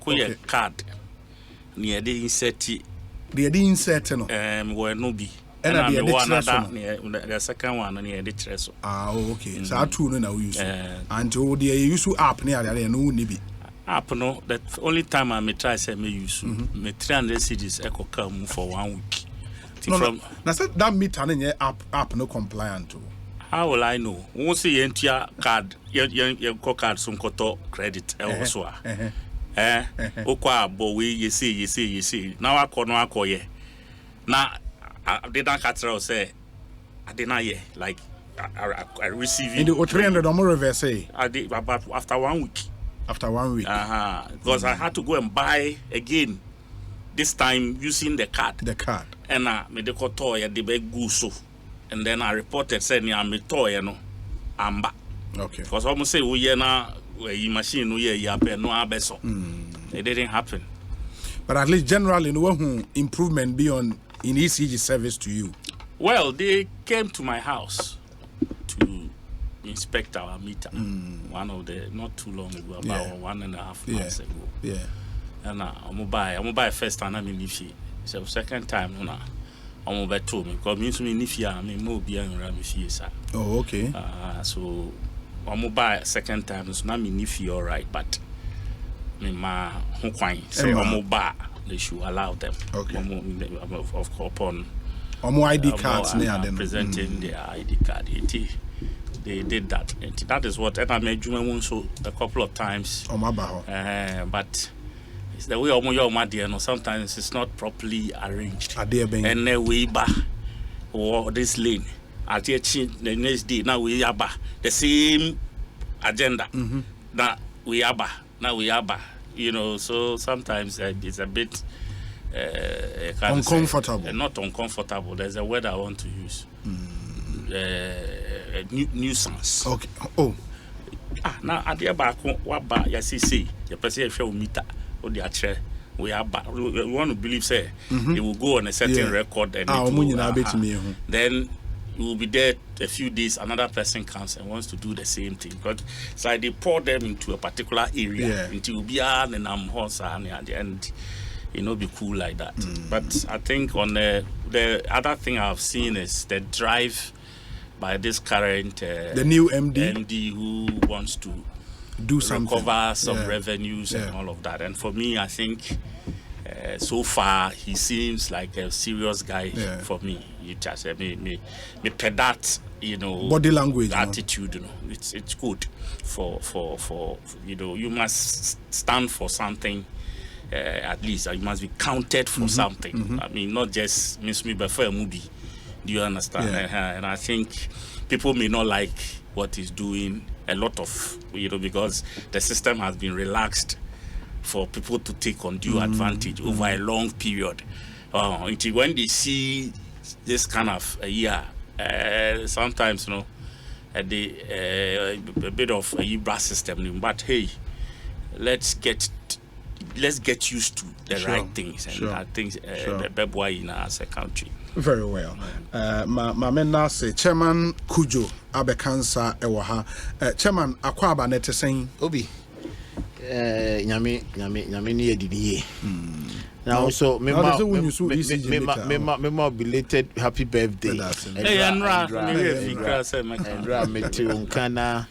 a card near the insert. The insert no. Where no be. And the second one near the treso. Okay. So I two no now use. And the use app near there no nibi. App no. That only time I may try say me use. Me 300 cedis echo come for 1 week. No. Now that meter in your app no compliant to. How will I know? Once you enter your card, your card some koto credit elsewhere. Okwa boy, you see. Now I call ye. Now I didn't catch her say I didn't hear like I receive it. In the 300 or more reverse. I did about after 1 week. After 1 week. Because I had to go and buy again. This time using the card. And I made the koto ya the big guso. And then I reported saying I'm a toy, I'm back. Okay. Because almost say we na machine we no abeso. It didn't happen. But at least generally no improvement beyond in ECG service to you. Well, they came to my house to inspect our meter. One of the not too long ago, about 1.5 months ago. Yeah. And I'm buy first time I'm in Nifi. So second time no. I'm over to me because means me nifia me mo bia nra me fie sa. Oh, okay. So I'm buy second time so na me nifia all right, but me ma ho kwan say I'm buy they should allow them. Okay. Of course upon ID cards near them presenting their ID card. They did that. That is what I made you so a couple of times. But it's the way your sometimes it's not properly arranged. And then we back or this lane. At the next day, now we are back. The same agenda. Now we are back. So sometimes it's a bit uncomfortable. Not uncomfortable. There's a word I want to use. Nuisance. Okay. Oh. Now at the back, what back? Yes, see, your person show meter. We want to believe say it will go on a certain record and then you will be there a few days, another person comes and wants to do the same thing. But it's like they pour them into a particular area until be and I'm horse and at the end be cool like that. But I think on the other thing I've seen is the drive by this current the new MD who wants to do something, recover some revenues and all of that. And for me, I think so far he seems like a serious guy for me. You just me that body language attitude. It's good for you must stand for something. At least you must be counted for something. I mean, not just miss me before a movie. Do you understand? And I think people may not like what he's doing. A lot of because the system has been relaxed for people to take undue advantage over a long period. Until when they see this kind of sometimes a bit of a brass system. But hey, let's get used to the right things and that things in as a country. Very well. My men now say Chairman Kujo Abekansa Ewaha. Chairman Akwaba Nete saying Obi Nyame ni edidi. Now so me belated happy birthday. Hey Andra me te unkana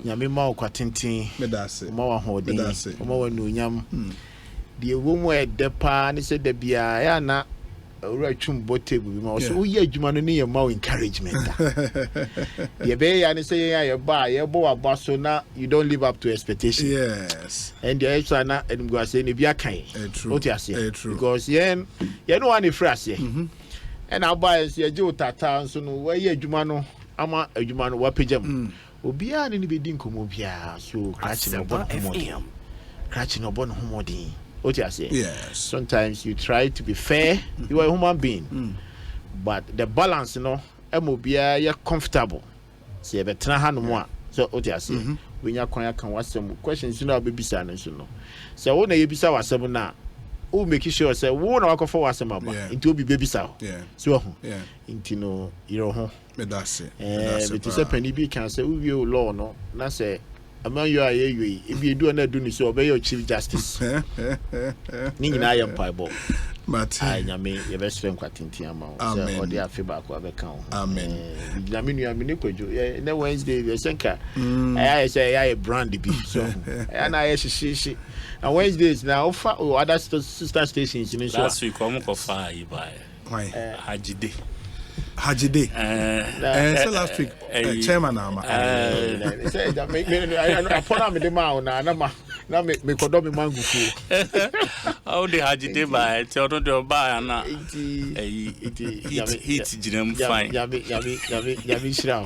Nyame ma kwatintin ma wa hodi ma wa nunyam de womu e depa ni se de bia ya na Rachum table bi ma so ye adwuma no ne ye ma encouragement ye be ya ne say ye ba ye bo aba so na you don't live up to expectation. Yes, and the extra na edum go say ne bia kan what you say because ye no one frase and aba ye je utata so no we ye adwuma no ama adwuma no wa pejam obi a ne be di nkomo bia so catch no bon homodin. What you say? Yes. Sometimes you try to be fair. You are a human being, but the balance, MOBI, you're comfortable. See, but more. So what you say? When you can watch some questions, baby son, so when you be so now, who make sure say who no for was some about into be baby so. So into your home. That's it. It is a penny be can say we law no. Na say among you are if you do not do so obey your chief justice ning na yam paibo but I nyame your best friend kwatinti ama so odi afi ba ko abeka ho amen nyame nu amene kwadwo na Wednesday the senka I say I brand bi so and I shishi and Wednesdays now other sister stations in so last week come ko fa yi ba Hajide. So last week, chairman ama. Say that make me I put on me the mouth na me kodo me mangu fu. How the Hajide by tell no do ba na. It jinam fine. Yabi shira.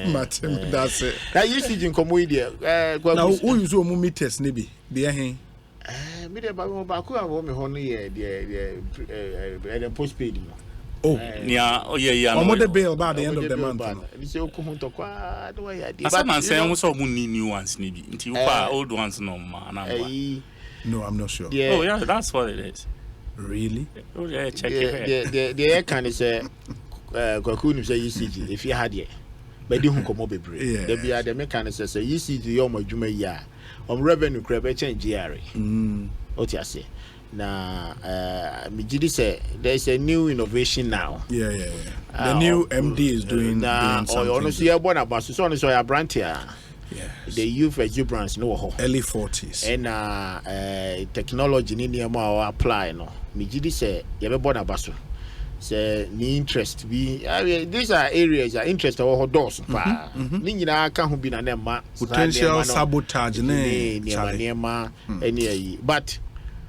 Matem that's it. That you see jin komo ide. Now who use o mu meters ne bi? Be hen. Me de ba ko a wo me ho no ye the postpaid no. Oh, yeah, oh yeah. I'm the bill by the end of the month. I'm saying also new ones, maybe until old ones no man. No, I'm not sure. Yeah. Oh yeah, that's what it is. Really? Oh yeah, check it. The air can say Kwakunu say ECG if you had it. But you come up bebre. There be the mechanics say ECG your majuma ya. Revenue crab change GRA. What you say? Now, say there's a new innovation now. Yeah. The new MD is doing something. Honestly, I born about so a brand here. Yeah. The youth exuberance no early 40s. And technology in the more apply no. Mijidi say you be born about so. Say ni interest be these are areas that interest our doors. Ni nyina ka ho bi na ma potential sabotage ne but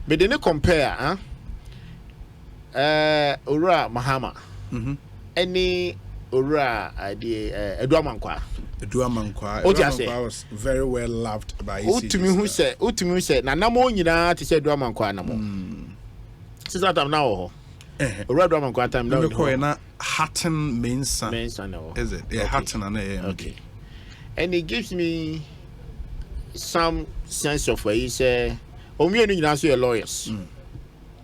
but they compare, Ura Mahama, any Ura Eduamankwa. Eduamankwa was very well loved by ECG. Who said, Nanamo, you know, to say Eduamankwa namo. Since that I'm now, Ura Eduamankwa time now. Hatton means is it? Yeah, Hatton and okay. And it gives me some sense of where he said. You know, so lawyers.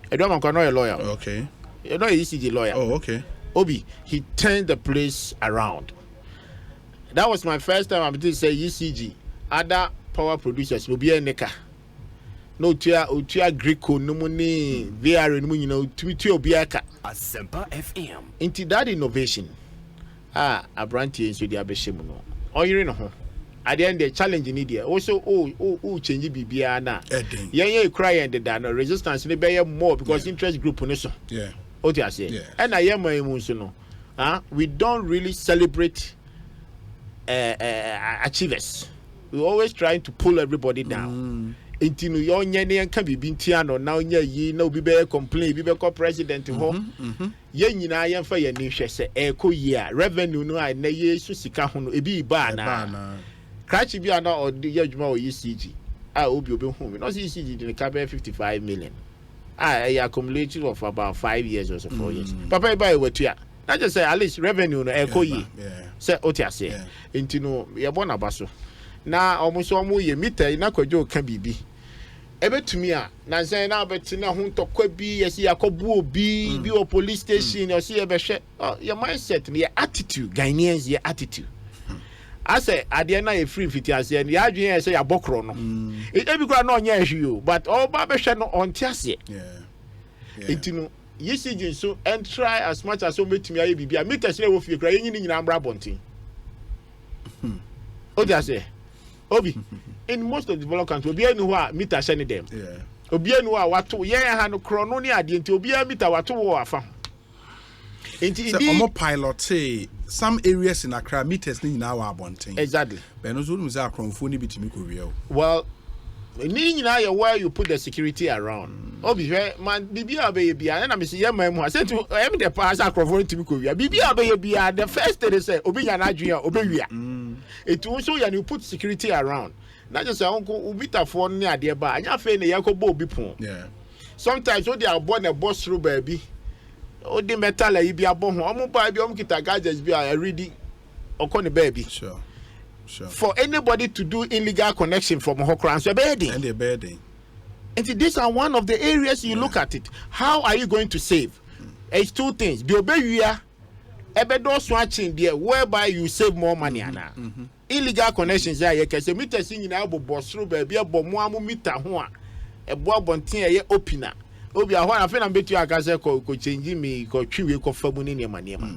I don't want a lawyer. Okay. You know, he's the lawyer. Oh, okay. Obi, he turned the place around. That was my first time I'm to say ECG. Other power producers will be a neka. No tia Greco, no money, VR, you know, to Biaka. Asempa FM. Into that innovation. A brandy is with the Abeshemuno. Oh, you know. At the end, the challenge in India also change BBR now. Yeah, cry and the resistance in the more because interest group on this. Yeah. What I say. And I am my emotional. We don't really celebrate achievers. We always trying to pull everybody down. Into New York, can be Bintiano now. Ye no be complain. Be president ho. Ye I am for your new say echo year revenue no I na ye susika hono ebi ba na. Cratchy be an or the Yajma or ECG. I hope you'll be home. Not ECG in the cabinet 55 million. I accumulated of about 5 years or so 4 years. Papa buy what you are. Not just say at least revenue no echo ye. Say Otia say. Into no Yabona Basso. Now almost all more ye meter in Aquajo can be. Ebe to me, now say now but now who to be as you are be or police station or see a beshet. Your mindset, your attitude, Ghanaians, your attitude. I say, I dare not free fit as and the idea say a bokrono. It every grand on you, but all barbershop on Tiasia. It you know, you so and try as much as so meet me. I be a meet us with you crying in Ambra Bonting. Oh, I say, Obi, in most of the developed countries, Obi and who meet us any them. Obi and who are what to hand chrononia didn't Obi a meet our 2 or found. Indeed, pilot say some areas in Accra meters now are wanting. Exactly. Well, where you put the security around. Obi man, BBA baby, and I'm saying, I said to the pass acrophone to BBA baby, the first day they say, Obi and Adria, Obia. It also you put security around. Not just uncle Ubita for near dear bar, and you're saying the Yakobo Bipon. Yeah. Sometimes when they are born a boss through baby. Oh, the metal I be a bon home by the Omkita gadgets be a ready or con baby. Sure. For anybody to do illegal connection from Hokrans, and bedding. And these are one of the areas you look at it. How are you going to save? It's two things. The obey you are ebedo swatching there whereby you save more money. illegal connections ya ye kese meter si nyina bo bosro ba bia bo mo amu meter ho a ebo abonten ye opina obi ahọ na fe na betu aka se ko change me ko twiwe ko famu ni ne manema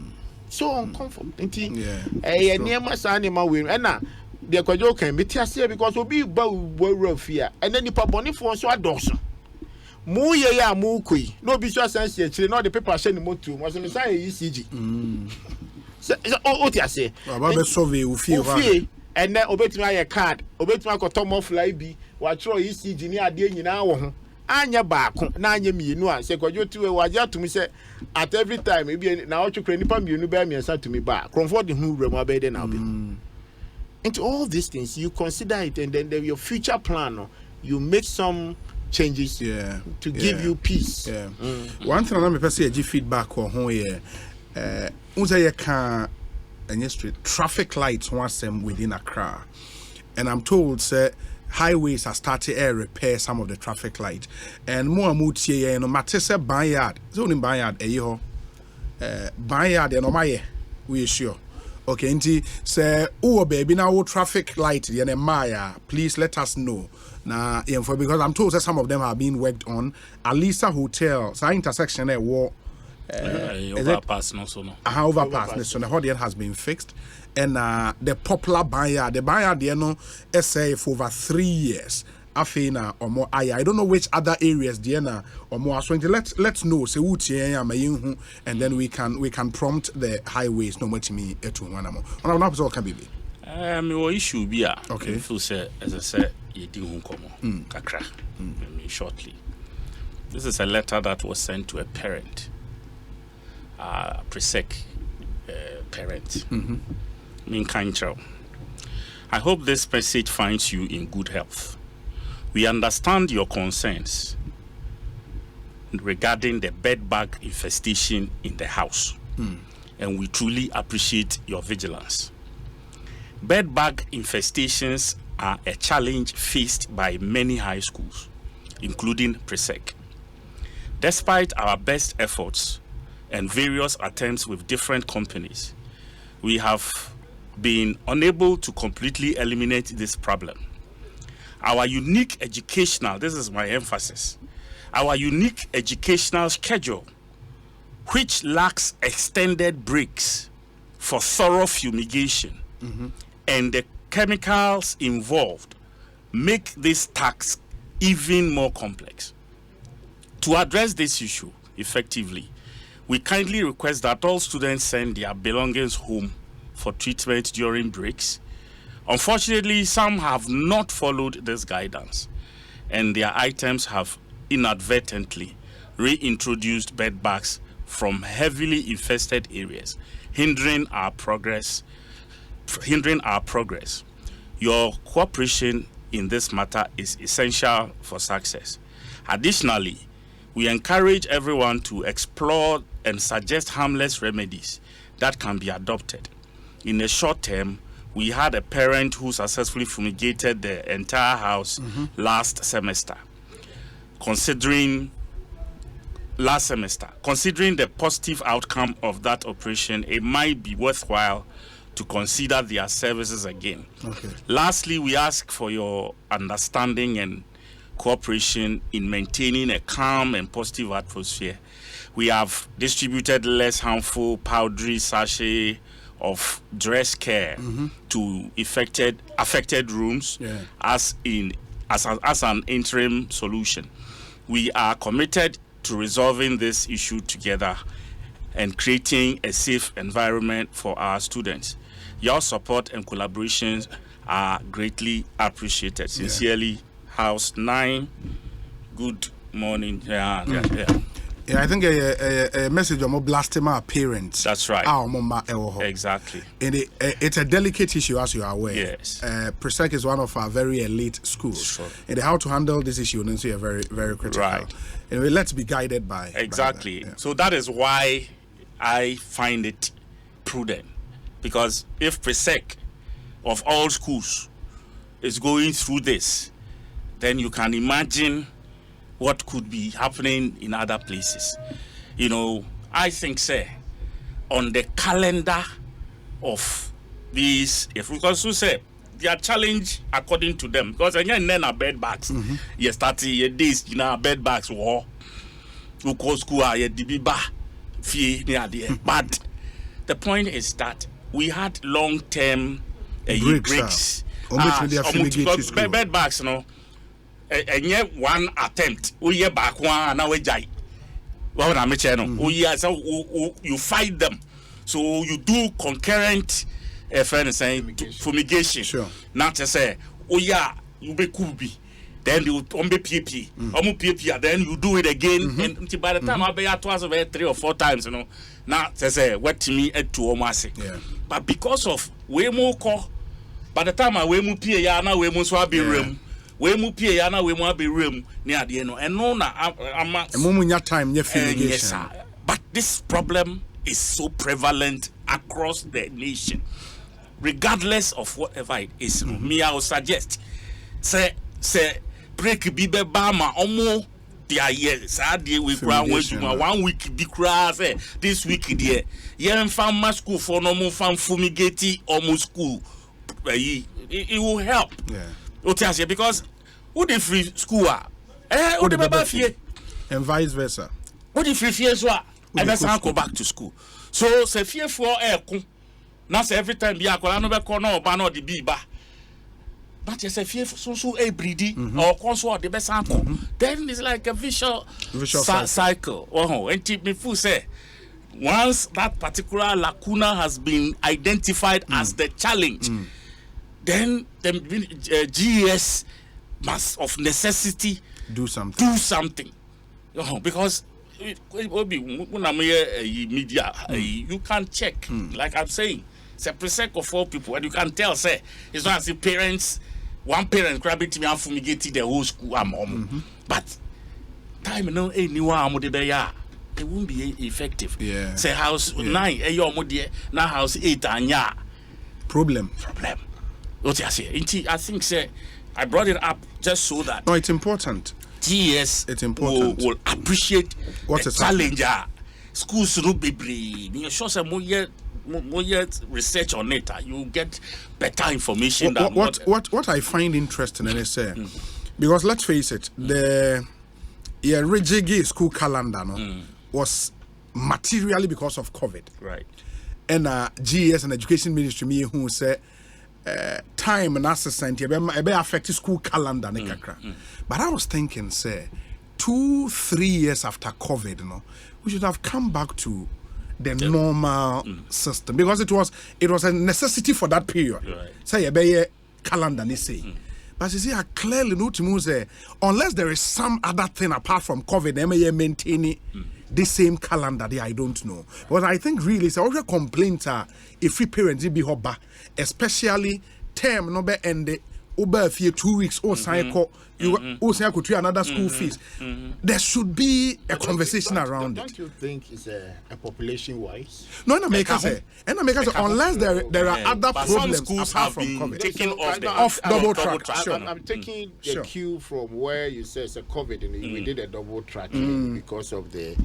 so uncomfortable nti niema sa ne ma we na de kwajo kan beti ase because obi ba wo afia and then nipa bonifo so adoso mu ye ya mu koi no obi so asanse akire no the paper share ni moto mo so me say ECG o ti ase aba be survey ofie and then obetumi aye card obetumi akoto mo fly bi wa tro ECG ni ade nyina wo ho anya baako na anya mienu a se kwajo tiwe waje atumi se at every time ebi na o twekra nipa mienu ba miensa tumi ba comfort the hu rem abede na obi into all these things you consider it and then your future plan you make some changes to give you peace. One thing I'm going to feedback on here unza can any street traffic lights once them within Accra, and I'm told say highways are starting to repair some of the traffic lights and more here no matter say banyard zone banyard banyard no my we sure. Okay, nti say baby now traffic light the Maya, please let us know. Now, because I'm told that some of them are being worked on. Alisa Hotel, so intersection there war overpass no so no. Overpass so the whole has been fixed. And the popular buyer, the buyer there no SA for over 3 years. Afina or more I don't know which other areas there or more so let's know say and then we can prompt the highways no much me etu wanamo on na so can be me issue bia okay if you say as I said you di hu komo kakra shortly. This is a letter that was sent to a parent presec parent in Kanchao. I hope this message finds you in good health. We understand your concerns regarding the bedbug infestation in the house, and we truly appreciate your vigilance. Bedbug infestations are a challenge faced by many high schools, including Presec. Despite our best efforts and various attempts with different companies, we have been unable to completely eliminate this problem. Our unique educational, this is my emphasis, our unique educational schedule, which lacks extended breaks for thorough fumigation, and the chemicals involved make this task even more complex. To address this issue effectively, we kindly request that all students send their belongings home for treatment during breaks. Unfortunately, some have not followed this guidance, and their items have inadvertently reintroduced bedbugs from heavily infested areas, hindering our progress. Your cooperation in this matter is essential for success. Additionally, we encourage everyone to explore and suggest harmless remedies that can be adopted. In the short term, we had a parent who successfully fumigated the entire house last semester. Considering the positive outcome of that operation, it might be worthwhile to consider their services again. Okay. Lastly, we ask for your understanding and cooperation in maintaining a calm and positive atmosphere. We have distributed less harmful powdery sachet of dress care to affected rooms as an interim solution. We are committed to resolving this issue together and creating a safe environment for our students. Your support and collaborations are greatly appreciated. Sincerely, House 9. Good morning. I think a message of blasting our parents. That's right. Exactly. And it's a delicate issue, as you are aware. Yes. Presec is one of our very elite schools. Sure. And how to handle this issue is very, very critical. Right. Anyway, let's be guided by. Exactly. By that. So that is why I find it prudent. Because if Presec of all schools is going through this, then you can imagine what could be happening in other places. You know, I think, say, on the calendar of these, if we can so say, their challenge according to them, because again, then are bed bags. You start your days, bed bags war. You call school, you dibiba, fee near the but the point is that we had long-term breaks. Bed bags, no. And yet one attempt, we are back one now we jai. Well, I'm a channel. You fight them, so you do concurrent. Friend saying fumigation. Sure. Not to say, you be kubi. Then you be PP. Then you do it again. And by the time I be at twice 3 or 4 times, Now to say what to me at 2 almost. Yeah. But because of we more call, by the time I we mu pie ya na we mu so be room. We mu pie ya na we mu be room near the end. And no na I'm time fumigation. Yes, sir. But this problem is so prevalent across the nation. Regardless of whatever it is, me I will suggest say break bibe bama omo dia years we crown 1 week be cry say this week there yen fam school for no mo fam fumigate almost school it will help. Yeah. Because who the free school who the baba fie and vice versa. Who the free fie so I go back to school. So say fie for now say every time be akola no be ko no ba no the biba. But you say fie so breedy or console the best uncle. Then it's like a vicious cycle. Oh, and me full say once that particular lacuna has been identified as the challenge, then the GES must of necessity do something. Because it will be media. You can check, like I'm saying, it's a presec of 4 people, and you can tell. Say it's not as if one parent grabbing me and fumigating the whole school. But time no anyone it won't be effective. Yeah. Say house 9, now house 8 and problem. What I say? I think say I brought it up just so that no, it's important. GS it's important. Will appreciate what the challenge. Schools no be brave. You sure some more research on it. You get better information. What I find interesting and say because let's face it, the rigid school calendar was materially because of COVID. Right. And GS and Education Ministry me who say time and assessment be affect school calendar but I was thinking say 2-3 years after COVID we should have come back to the normal system because it was a necessity for that period. Right. Say be calendar ni say but you see I clearly know to say unless there is some other thing apart from COVID they may maintain the same calendar there, I don't know. But I think really it's a complaint if free parents be hoba, especially term no be end over 2 weeks or cycle you also could another school fees. There should be a conversation around don't you think it's a population wise? No, unless there are other problems apart from COVID. Taking off double track. I'm taking the cue from where you say it's a COVID and we did a double track because of the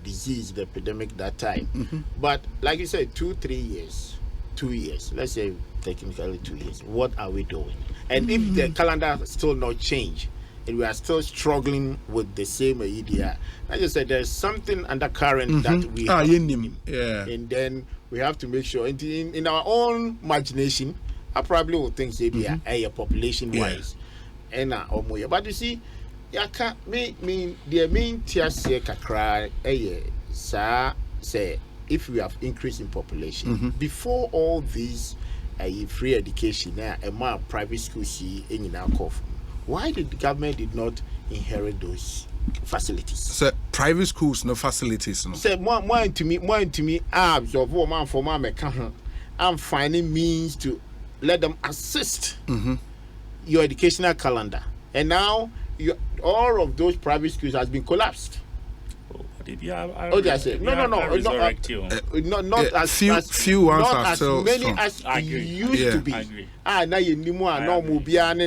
disease, the epidemic that time. But like you said, 2-3 years, 2 years, let's say technically 2 years, what are we doing? And if the calendar still not change and we are still struggling with the same idea, like I said, there's something undercurrent that we have and then we have to make sure in our own imagination I probably will think say be a population wise and but you see the main tier kakra say if we have increase in population before all these free education and more private schools in our cough. Why did the government did not inherit those facilities? So private schools no facilities no. Say more to me absorb man for man I'm finding means to let them assist your educational calendar. And now all of those private schools has been collapsed. Not as few ones not are as still many strong. as used to be. Now you need more no mubian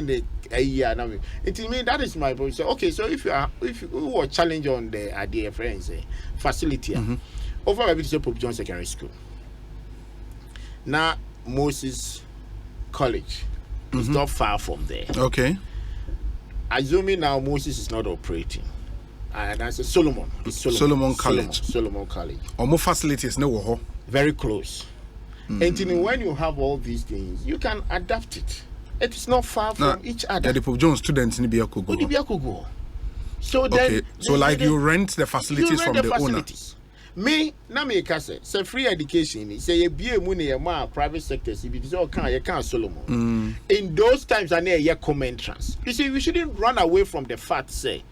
a year now. It means that is my point. So okay, so if you were challenge on the idea friends facility over maybe to Pope John Secondary School. Now Moses College. It's not far from there. Okay. Assuming now Moses is not operating. And I said Solomon. It's Solomon College. Solomon College. Or more facilities no. Very close. And when you have all these things, you can adapt it. It is not far from each other. The Pope John students in Ibiakugo. So then, so like you rent the facilities from the owner. Me, na me kase. Say free education. Say you be a money a private sectors. If it is all you can't Solomon. In those times, I need a common trans. You see, we shouldn't run away from the fact. Say,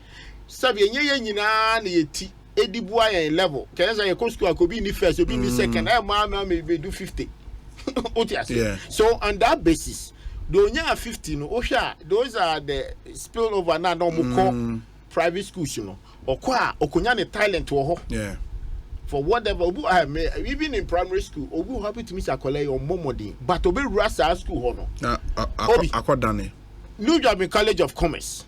sabi nyina na yeti edibuaya in level. Can say your school could be in the first, could be in the second. I may do 50. Yeah. So on that basis, the 50 those are the spillover na no more private schools, you know. Or okunya talent wo ho. Yeah. For whatever even in primary school, obu happy to miss akole your momodi, but obi rasa school ho no. Akodane. New Job College of Commerce.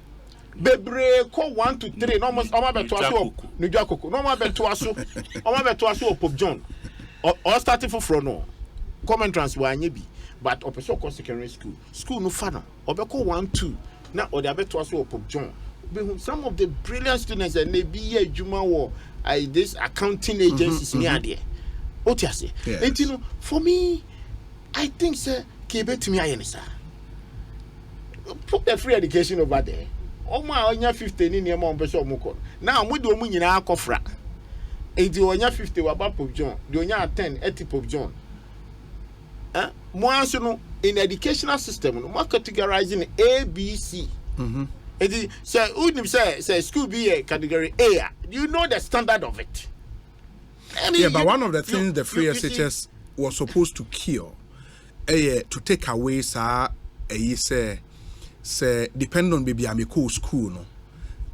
Bebre ko 1 to 3 no almost beto aso New Jakoko. No beto aso Pope John. Or starting from no. Common transfer anyebi. But opeso ko secondary school no fano obeko 1 2 na ode abeto aso Pope John. Some of the brilliant students and they be a juma wo this accounting agencies near there. What you say? And you know, for me, I think sir kebe to me ayenisa. Put the free education over there. Oma onya 15 in your peso mukon. Now we do omu nyina akofra. Enti onya 50 wa Pope John, the onya 10 eti Pope John. More so in educational system, no more categorizing A, B, C. Say school be a category A. You know the standard of it. But one of the things the free SHS was supposed to cure, to take away, say depend on baby amico school, no.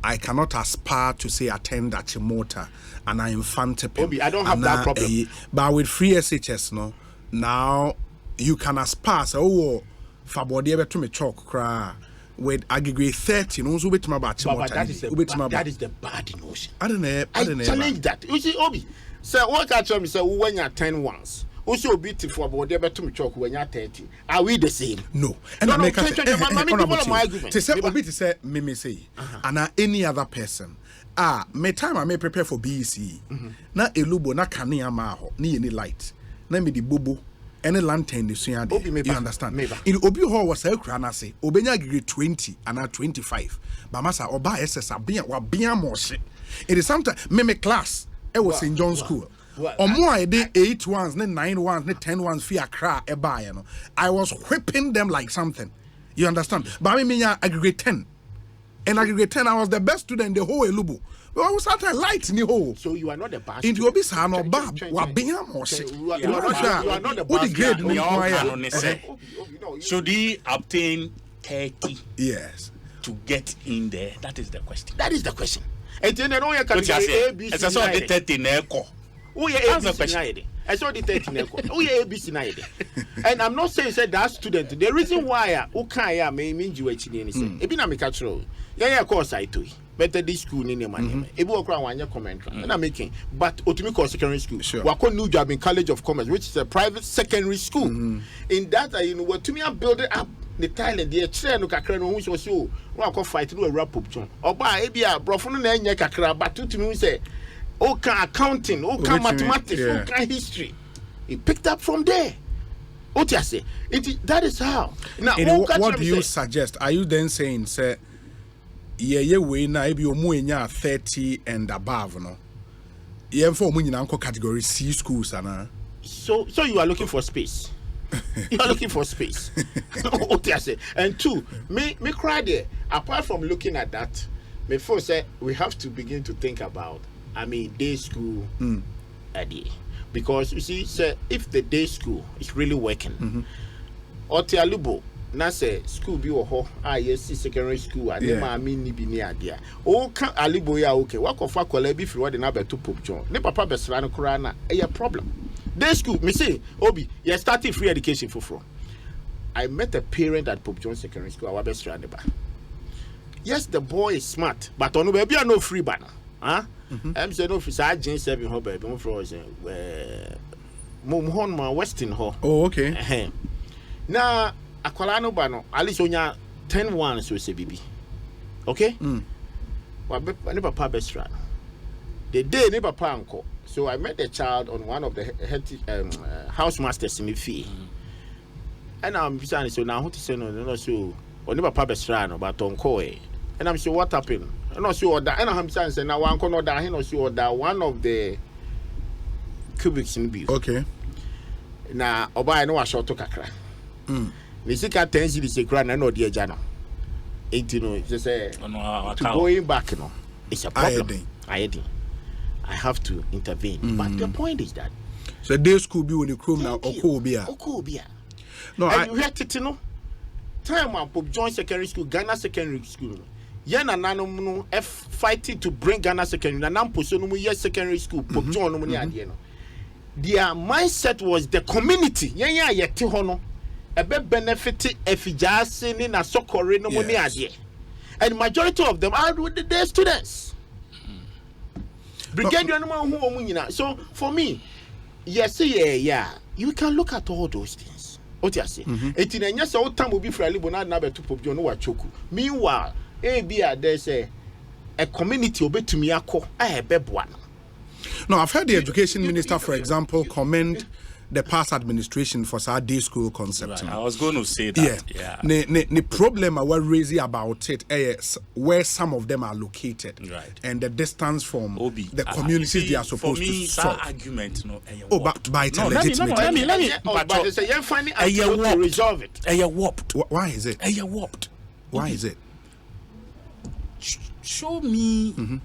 I cannot aspire to say attend at Chimota and I infante. I don't have that problem. But with free SHS, no, now you can aspire. So, Fabodi ever to me chalk cry with aggregate 30. No, so with my batch. That is the bad notion. I don't know. I challenge that. You see, Obi. So what I tell me say when you're 10 once. Also beautiful about ever to me chalk when you're 30. Are we the same? No. And I make to say Obi to say me say and any other person. Me time I may prepare for BEC. Na elubo na kania maho ni any light. Na me di bobo. Any lantern is you understand? In Obi Hall was a crana say, Obenya grade 20 and 25. But Massa Oba SS are being more shit. It is sometimes me class. I was in John school. Or more I did 8 ones, 9 ones, 10 ones, fear cry a buy, you know. I was whipping them like something. You understand? But I mean, I grade 10. And I grade 10, I was the best student in the whole Elubu. I was at a light in the hole. So you are not the best. Into Obi San or Bab, what being more shit. You are not the best. Should he obtain 30? Yes. To get in there? That is the question. That is the question. And then I know you can say ABC. It's a 30 in echo. Oh, yeah, ABC. I saw the 30 echo. Oh, yeah, ABC. And I'm not saying that student. The reason why I may mean you actually anything. It be not me yeah, of course I do. Better this school in your money. It will cry one year comment. And I'm making, but Otumiko secondary school. Sure. Wako New Job in College of Commerce, which is a private secondary school. In that, you know what to me, I'm building up the Thailand. The chair no kakra no who so wako fight no a rap up John. Oba ebia brofo na nya kakra, but to me say, oh can accounting, oh can mathematics, oh can history. He picked up from there. What you say? That is how. Now, what do you suggest? Are you then saying, say? We na ebi omu enya 30 and above no. Ye mfo omu nyina nko category C schools ana. So you are looking for space. You are looking for space. Okay, I say. And two, me cry there. Apart from looking at that, me first say we have to begin to think about day school idea. Because you see, say if the day school is really working, Otialubo na say school bi wo ho yes secondary school and ma mi ni bi ni ade o ka alibo ya okay wakofa kola bi firi wode na beto Pope John ne papa besra no kura na a problem day school me say Obi you started free education for I met a parent at Pope John secondary school our besra ne ba yes the boy is smart but ono ba bia no free ba na I'm say no free sa agent 7 ho ba bi mo for say Mumhon Western Ho. Oh, okay. Now, Aqualano Bano, Alice Onya 10-1 so say BB. Okay? Never papa best friend. The day never panko. So I met the child on one of the house masters in the fee. And I'm saying, so now, what to say, no, so, or never papa best friend, but on Koe. And I'm sure what happened. I'm not sure that, and I'm saying, now one corner that he knows sure that one of the cubics in beef. Okay. Now, Oba, I know I short to Kakra. The second 10 cities, a grand, and no dear Jano. 18, just say, going back, you know, it's a problem. I have to intervene. But the point is that. So, day school be when you come now, Okobia. No, and you hear it, you know. Time I join secondary school, Ghana secondary school. Yen and Nano fighting to bring Ghana secondary. And I'm pursuing yes secondary school. Join their mindset was the community. Yeah, Tihono. A bit benefit if you just in a soccer no money idea. And majority of them are with their students. Brigadier who so for me, yes, yeah, you can look at all those things. What you say? Yes, all time will be fairly but not to pop John Wachoku. Meanwhile, there's a community obey to me. I have one. No, I've heard the education minister, for example, commend the past administration for our day school concept. Right. I was going to say that. Yeah. The problem I was raising about it is where some of them are located, right, and the distance from the communities they are supposed to serve. That argument, but by let me. But you're finding a to resolve it. Warped. Why is it? Warped. Why is it? Show me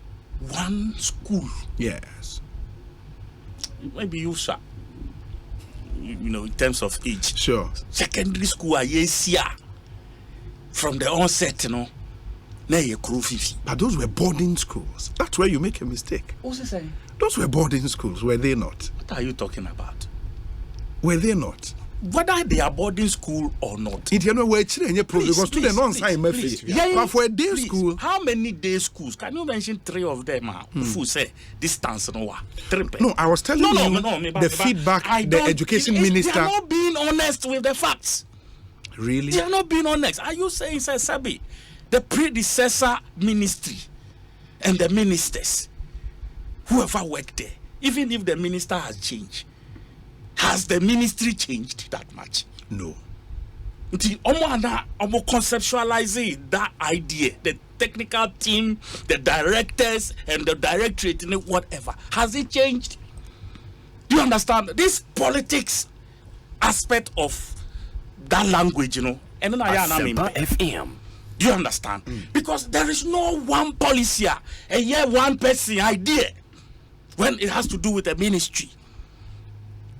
one school. Yes. Maybe you shall. You know, in terms of age. Sure. Secondary school, from the onset, But those were boarding schools. That's where you make a mistake. What's he saying? Those were boarding schools, were they not? What are you talking about? Were they not? Whether they are boarding school or not. It you know where because students don't sign Murphy. But for a day school. How many day schools? Can you mention 3 of them? Who say distance no? No, I was telling you the feedback the education minister. They are not being honest with the facts. Really? They are not being honest. Are you saying, Sir Sabi, the predecessor ministry and the ministers, whoever worked there, even if the minister has changed, has the ministry changed that much? No. Conceptualizing that idea, the technical team, the directors, and the directorate, whatever, has it changed? Do you understand this politics aspect of that language? And then FM. Do you understand? Because there is no one policy, one person idea when it has to do with the ministry.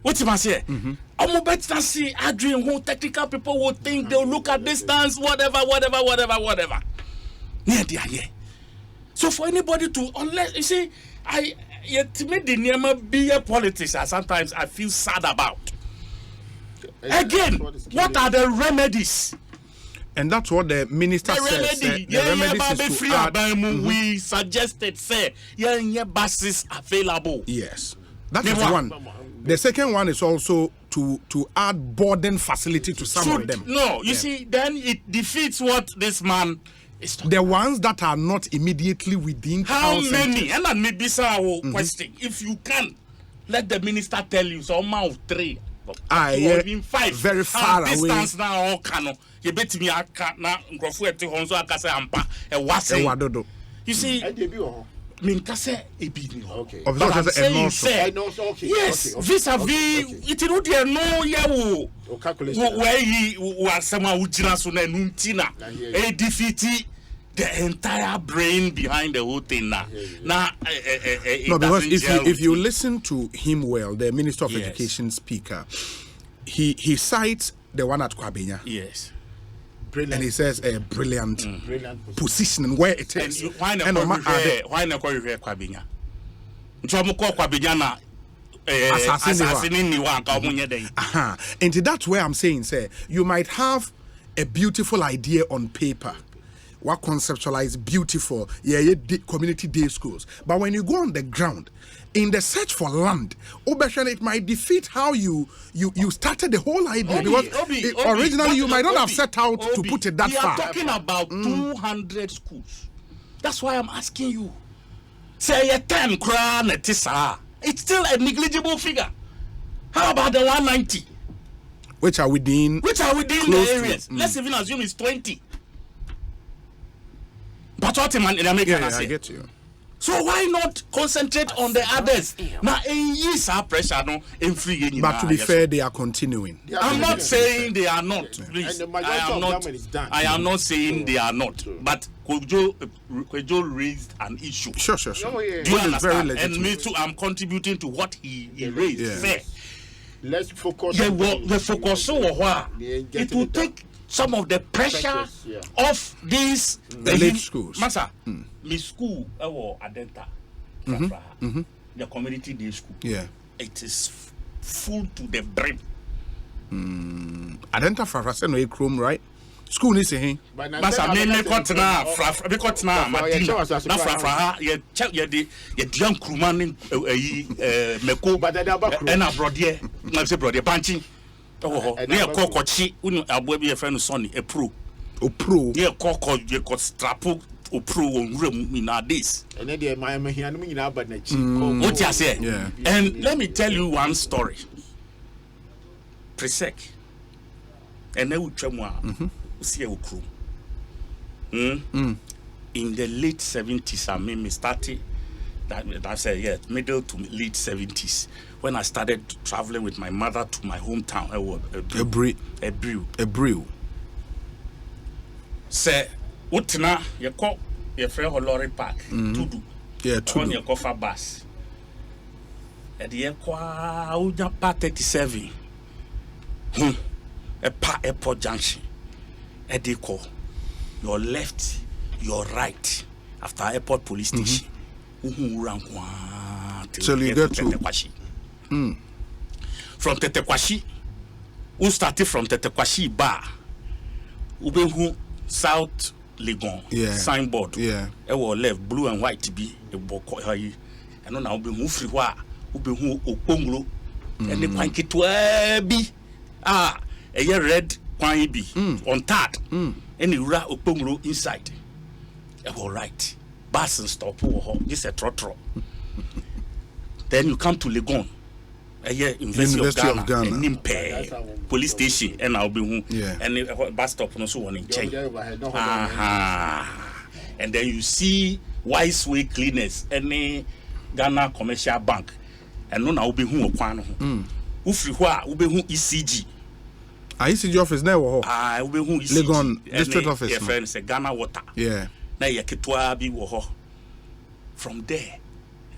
What you must say? I'm about to see Adrian, who technical people will think they'll look at distance, whatever. Yeah. So for anybody to, unless you see, to me the name be a politics, sometimes I feel sad about. Again, what are the remedies? And that's what the minister says. The remedies is to add. We suggested, say, buses available. Yes, that is one. The second one is also to add boarding facility to some of them. No, you see, then it defeats what this man is talking. The ones that are not immediately within how many? And then maybe our question. If you can, let the minister tell you some amount of 3. Even 5. Very far away. Distance now all cano. You bet me I can't now go for it to Honzo Akasa Ampa. You see, okay. But I'm saying, yes, vis-a-vis, it would be no where he was someone who just defeat the entire brain behind the whole thing now. No, because if you listen to him well, the Minister of Education speaker, he cites the one at Kwabenya. Yes. Brilliant. And he says a brilliant position where it is. And why not call you Kwabenya? Kwabenya na assassinating and that's where I'm saying, say, you might have a beautiful idea on paper. what conceptualize beautiful community day schools. But when you go on the ground, in the search for land, it might defeat how you started the whole idea. Originally, you might not have set out to put it that far. We are talking about 200 schools. That's why I'm asking you. Say a 10 crown, it's still a negligible figure. How about the 190? Which are within the areas. Let's even assume it's 20. But what in America I get you. So why not concentrate on the others? Now, pressure no free. But to be fair, they are continuing. I'm not saying they are not. Please, I am not saying they are not. But Kwejo raised an issue. Sure. Do you understand? And me too, I'm contributing to what he raised. Yeah. Fair. Let's focus. The focus it will take some of the pressure of these elite schools. Masa, my school Adenta, the community day school. Yeah, it is full to the brim. Adenta Frafra no Chrome, right? School is saying. Masa me got na Madina na Frafra ye young crewman meko and brother na say brother banchi. Near Kokochi, Abubi, a friend of Sonny, a pro. Near Coco, you got strap o pro on room in our days. And then my Miami, but what you say? Yeah. And let me tell you one story. Presec. And then we see a crew. In the late 70s, I mean, we started. That's middle to late 70s. When I started traveling with my mother to my hometown, a brew. Say, Utina, you call your friend Lorry Park, Tudu. Yeah, Tudu. Your coffee bus. At the Uja Part 37. A part airport junction. A deco. Your left, your right, after airport police station. So you get to Tetekwashi. From Tetekwashi, who started from Tetekwashi Bar, Ubehu South Legon, signboard. Yeah. It was left blue and white to be a boko. And now Ubehu Friwa, Ubehu Okonglo, and the Quankitwa be a year red Quai be on tad, and the Ra Okonglo inside. It was right. Bus and stop, just a trotro. Then you come to Legon, University of Ghana. And Nimpe police station, and I'll be and the bus stop also one in change. And then you see Wise Way Cleaners, any Ghana Commercial Bank, and no, I'll be who Kwano. Ufriwa, Ube who ECG. ECG office now. Ube who ECG. Legon district office. Yeah, friends, Ghana Water. Yeah. Na yakitwa bi wo ho. From there,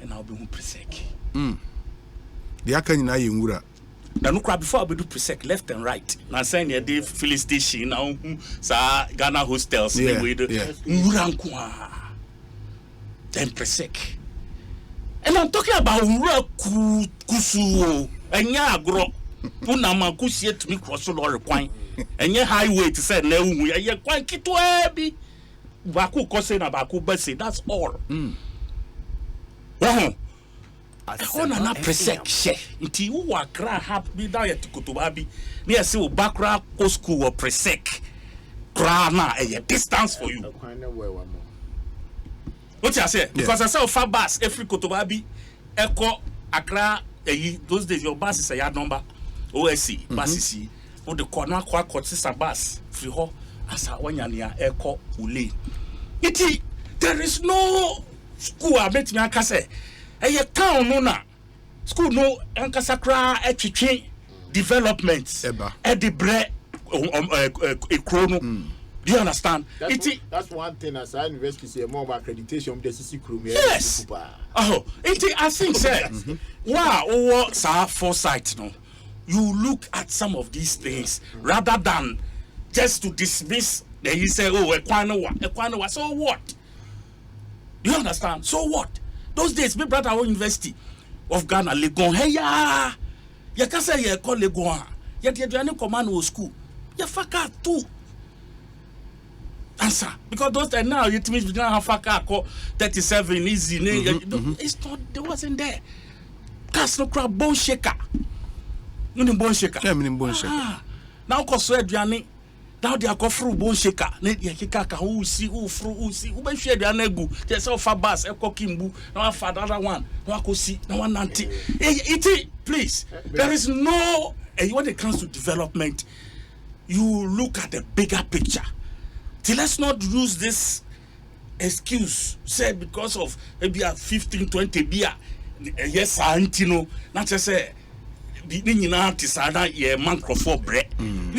and I'll be Presec. The Akanyina Yura. Now, no crap before I do Presec left and right. Now, saying the day filling station now, Ghana hostels. Then Presec. And I'm talking about Kusu and Yagro. Punama Kusi to me cross the lorry point. And your highway to say, no, we are quite kitwabi. Baku Kosen Abaku Bessie, that's all. Wow. I want to Presec share. Until you are cry happy diet to Kutubabi. Near see Bakra School or Presec. Grana a distance for you. What you say? Because I saw far bus every Kutubabi, Echo, Accra, those days your bus is a yard number. OSC, Basisi, or the corner quack bus, free ho, as I want Yania Echo Ule. There is no school, I bet me, I can say. A town no na school no ankasakra etwetwe developments at the bread a chrono. Do you understand? That's one thing as I university say more about accreditation the CC crew. Yes. Oh, I think sir. Wow, sir foresight no. You look at some of these things rather than just to dismiss. Then you say, oh, Equanoa. So what? Do you understand? So what? Those days, we brought our university of Ghana, Legon. Hey, you can say you call Legon. Yet you do any command or school. You fuck out too. answer because those times now it means we don't have a car call 37 easy. It's not. There wasn't there. Cars no crab bone shaker. No bone shaker. Yeah, bone shaker. Now cause Adriani. Now they are go through bone shaker. Ne ya kika who see who see who be share Adriani go. Just off a bus. Eko kimbu. Now for another one. Now go see. Now one nanti. It please. There is no. When it comes to development, you look at the bigger picture. Let's not use this excuse, say because of maybe a 15, 20 beer. Yes, Antino, not just say, we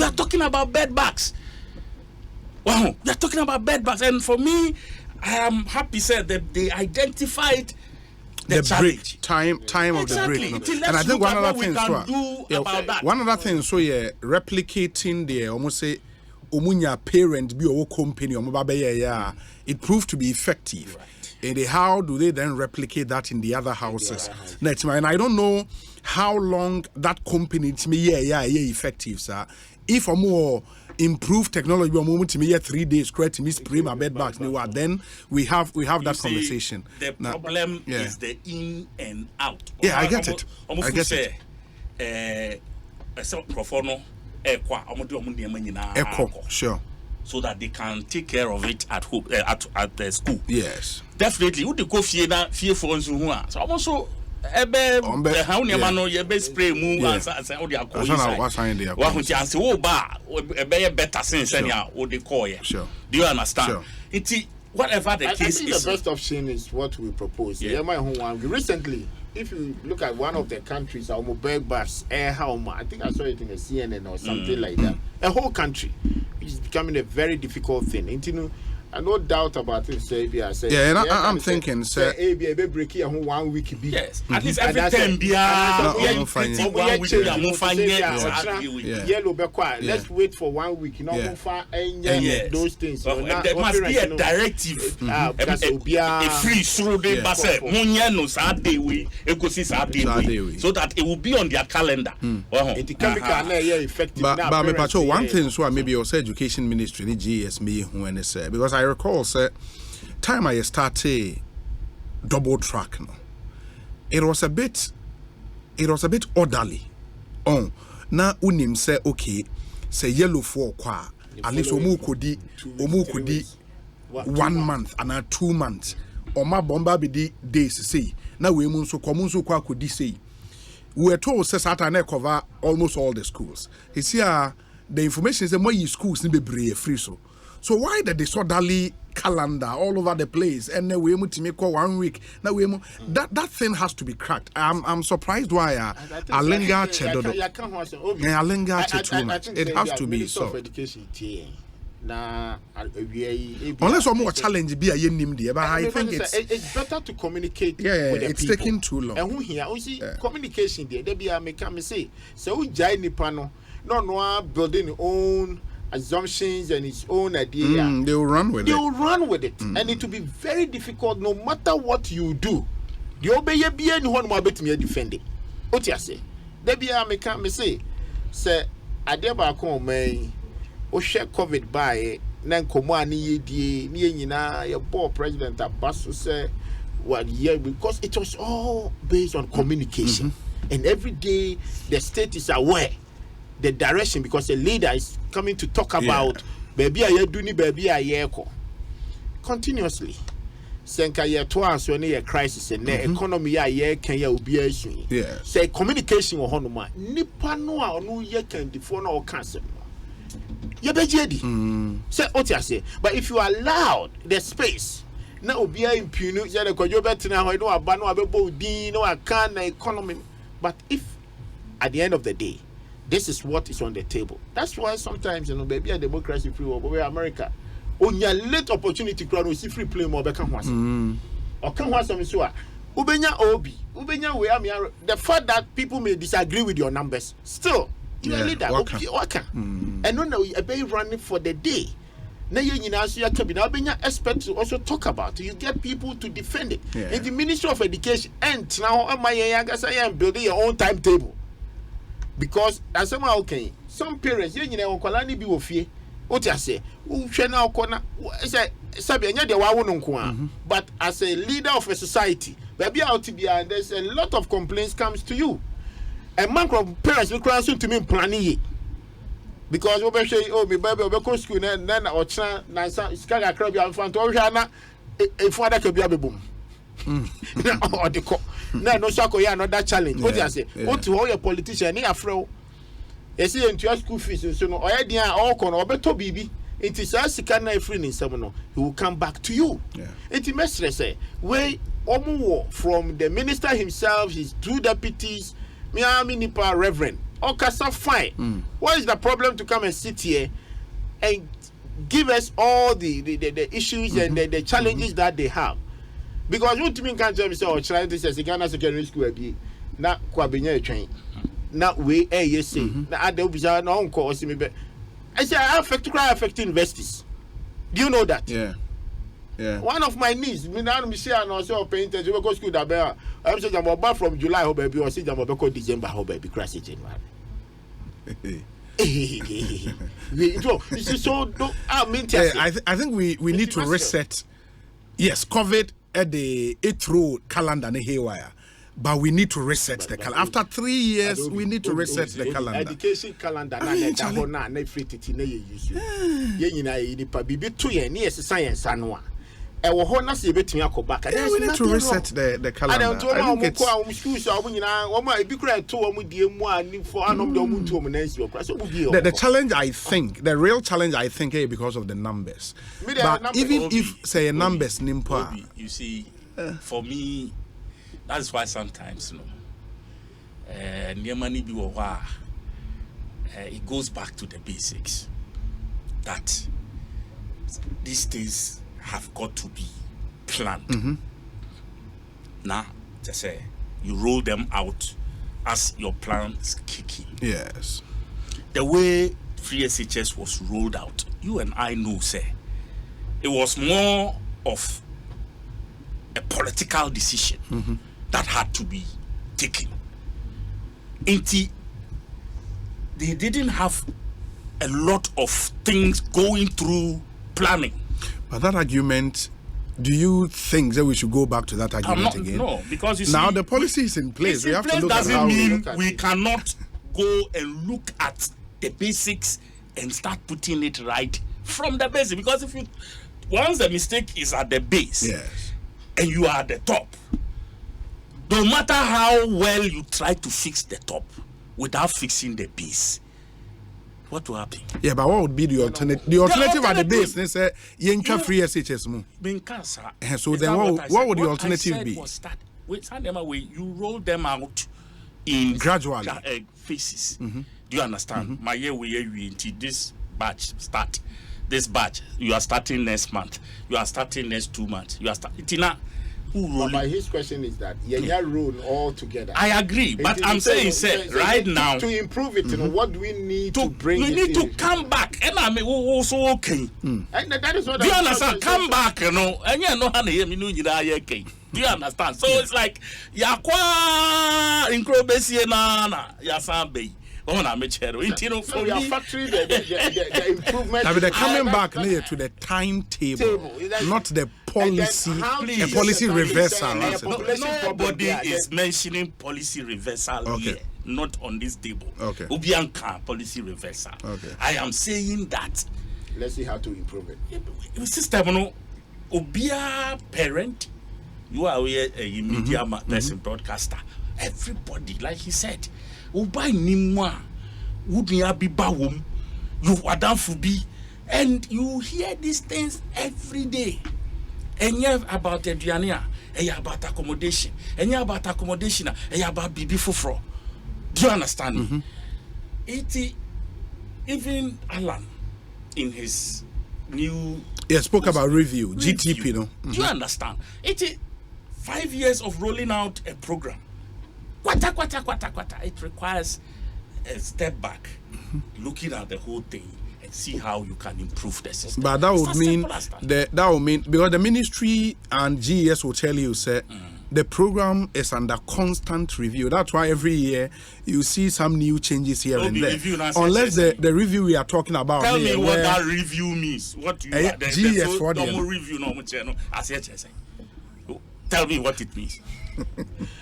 are talking about bed bugs. Wow, we are talking about bed bugs. And for me, I am happy said that they identified the challenge. Time of the break. And I think one other thing, replicating the almost say Omunya parent be or company or it proved to be effective. Right. And how do they then replicate that in the other houses? Next, and I don't know how long that company to me effective, sir. If a more improved technology, a moment to me 3 days, correct me spray my bed bags. Then we have that conversation. The problem is the in and out. Yeah, I get it. I get it. Sure. So that they can take care of it at home, at the school. Yes. Definitely. Who they go fear for so also spray move and say all the better sense what they call it. Sure. Do you understand? Sure. Whatever the case is, the best option is what we propose. Recently, if you look at one of the countries, our mobile bus, I think I saw it in a CNN or something like that. A whole country is becoming a very difficult thing. No doubt about it. I'm thinking, sir. Break 1 week. Yes, at least every time. Let's wait for 1 week. Those things. There must be a directive. A free through the bus. So that it will be on their calendar. But one thing, so maybe also education ministry, the GSM, when they say, because I recall, sir, time I started double track. No, it was a bit orderly. Oh, now unim say okay, say yellow for qua. At least omu kodi 1 month and 2 months. Oma bomba be di days say. Now we munso kwa kodi say. We were told say Saturday cover almost all the schools. It's here the information is that more schools need be free so. So why the disorderly calendar all over the place? And then we to make 1 week. Now that thing has to be cracked. I'm surprised why Alenga Chedodo. It has to be so. Unless one more challenge be a yenim there, but I think it's better to communicate. With it's people. Taking too long. And who here? We see communication there. They be a make me say. So we jai ni pano. No building own assumptions and its own idea. They will run with it. And it will be very difficult no matter what you do. The obey be anyone more bet me defend it. What you say? They be a make me say adeba ko me o share COVID by nan komo ani yedie ni nyina ye board president abaso say what year because it was all based on communication. And every day the state is aware the direction because the leader is coming to talk about baby aye do ni baby aye ko continuously senka ye to anso ne ye crisis and economy aye kan ya obi asu say communication wo hono ma nipa no a ono ye kan difo na o cancel you be jedi say what you say but if you allowed the space na obi a impunu say the kwajo betina ho no aba no abebo din no aka na economy but if at the end of the day this is what is on the table. That's why sometimes baby a democracy free world but America on your late opportunity crowd we see free play more beka ho asem or kan ho asem so a ubenya obi ubenya we am the fact that people may disagree with your numbers still you are leader waka and no e be running for the day na ye nyina so yaka bi na ubenya expect to also talk about you get people to defend it in the Ministry of Education and now am I building your own timetable because as some parents ye nyina onkwala ni bi wo fie What I say, now corner say Sabia, the Wawununqua, but as a leader of a society, baby out to be and there's a lot of complaints comes to you. A man of parents will cross to me planning because we say, oh, my baby, we go school, and then or China, Skaga Crabby, and Fantoriana, a father could be a boom. Or the no, Shako, yeah, not that challenge. What I say, what to all your politician, near Fro. You see, into your school fees, so no, or idea, all con or better baby. It is as a friend in someone he will come back to you. It is say, way from the minister himself, his two deputies, Miami Nipa Reverend, Okasa fine. What is the problem to come and sit here and give us all the issues and the challenges that they have? Because you think can't tell me so trying to say Ghana secondary school be na kwabenya train. Na we say na ade obisa na onko osimi. I say I affect investors. Do you know that? Yeah. One of my niece, me now me share and also painter we go school that be. I'm saying I'm about from July ho baby or say I'm about December ho baby crash January. So I think we need to reset. Yes, COVID at the through calendar ne haywire. But we need to reset the calendar. After 3 years, we need to reset the calendar. Education calendar na na free titi na ye use. Ye nyina ye nipa bibi to ye ne science anwa. E wo ho na se betumi akoba. We need to reset the calendar. I think it's schools are nyina wo ma ebi kra to wo mu die mu ani for anom de wo mu to wo na nsi wo kra. So the challenge I think, the real challenge I think is because of the numbers. But even if say numbers nimpa, you see, for me, that's why sometimes, it goes back to the basics. That these things have got to be planned. Now, just say you roll them out as your plans kick in. Yes. The way free SHS was rolled out, you and I know, say, it was more of a political decision that had to be taken. They didn't have a lot of things going through planning. But that argument, do you think that we should go back to that argument again? No, because you see, now the policy is in place. We have to look doesn't at how mean we cannot go and look at the basics and start putting it right from the basics. Because once the mistake is at the base, yes, and you are at the top, no matter how well you try to fix the top without fixing the base, what will happen? Yeah, but what would be the alternative? The alternative at the base, they say, "Yenka free SHS mu." So then, what would the alternative be? You roll them out in gradually phases. Do you understand? My year we until this batch start. This batch you are starting next month. You are starting next 2 months. You are starting. But his question is that you roll all together. I agree, but I'm saying, right now to improve it, what do we need to bring? We need to come back, and I mean, also okay. And that is what. Do you understand? Come back, and you know how to okay. Do you understand? So it's like yakwa incrobesi na yasambe. So we are factoring the improvement. They're coming back near to the timetable, not the policy. The policy reversal. Nobody is mentioning policy reversal here, not on this table. Okay. Ubianka policy reversal. Okay. I am saying that. Let's see how to improve it. System, Ubia parent, you are a media person, broadcaster. Everybody, like he said. Ubai nimwa wouldn't be bawum, you are down for be, and you hear these things every day. And you have about Adriania, and you about accommodation, and you about accommodation, and you about Bibi Fufro. Do you understand? Even Alan in his new spoke about review. GTP, no. Do you understand? 5 years of rolling out a program. It requires a step back, looking at the whole thing and see how you can improve the system. But that would mean because the ministry and GES will tell you, say, the program is under constant review. That's why every year you see some new changes here and there. Unless the review we are talking about. Tell me what that review means. What you GS for the review tell me what it means.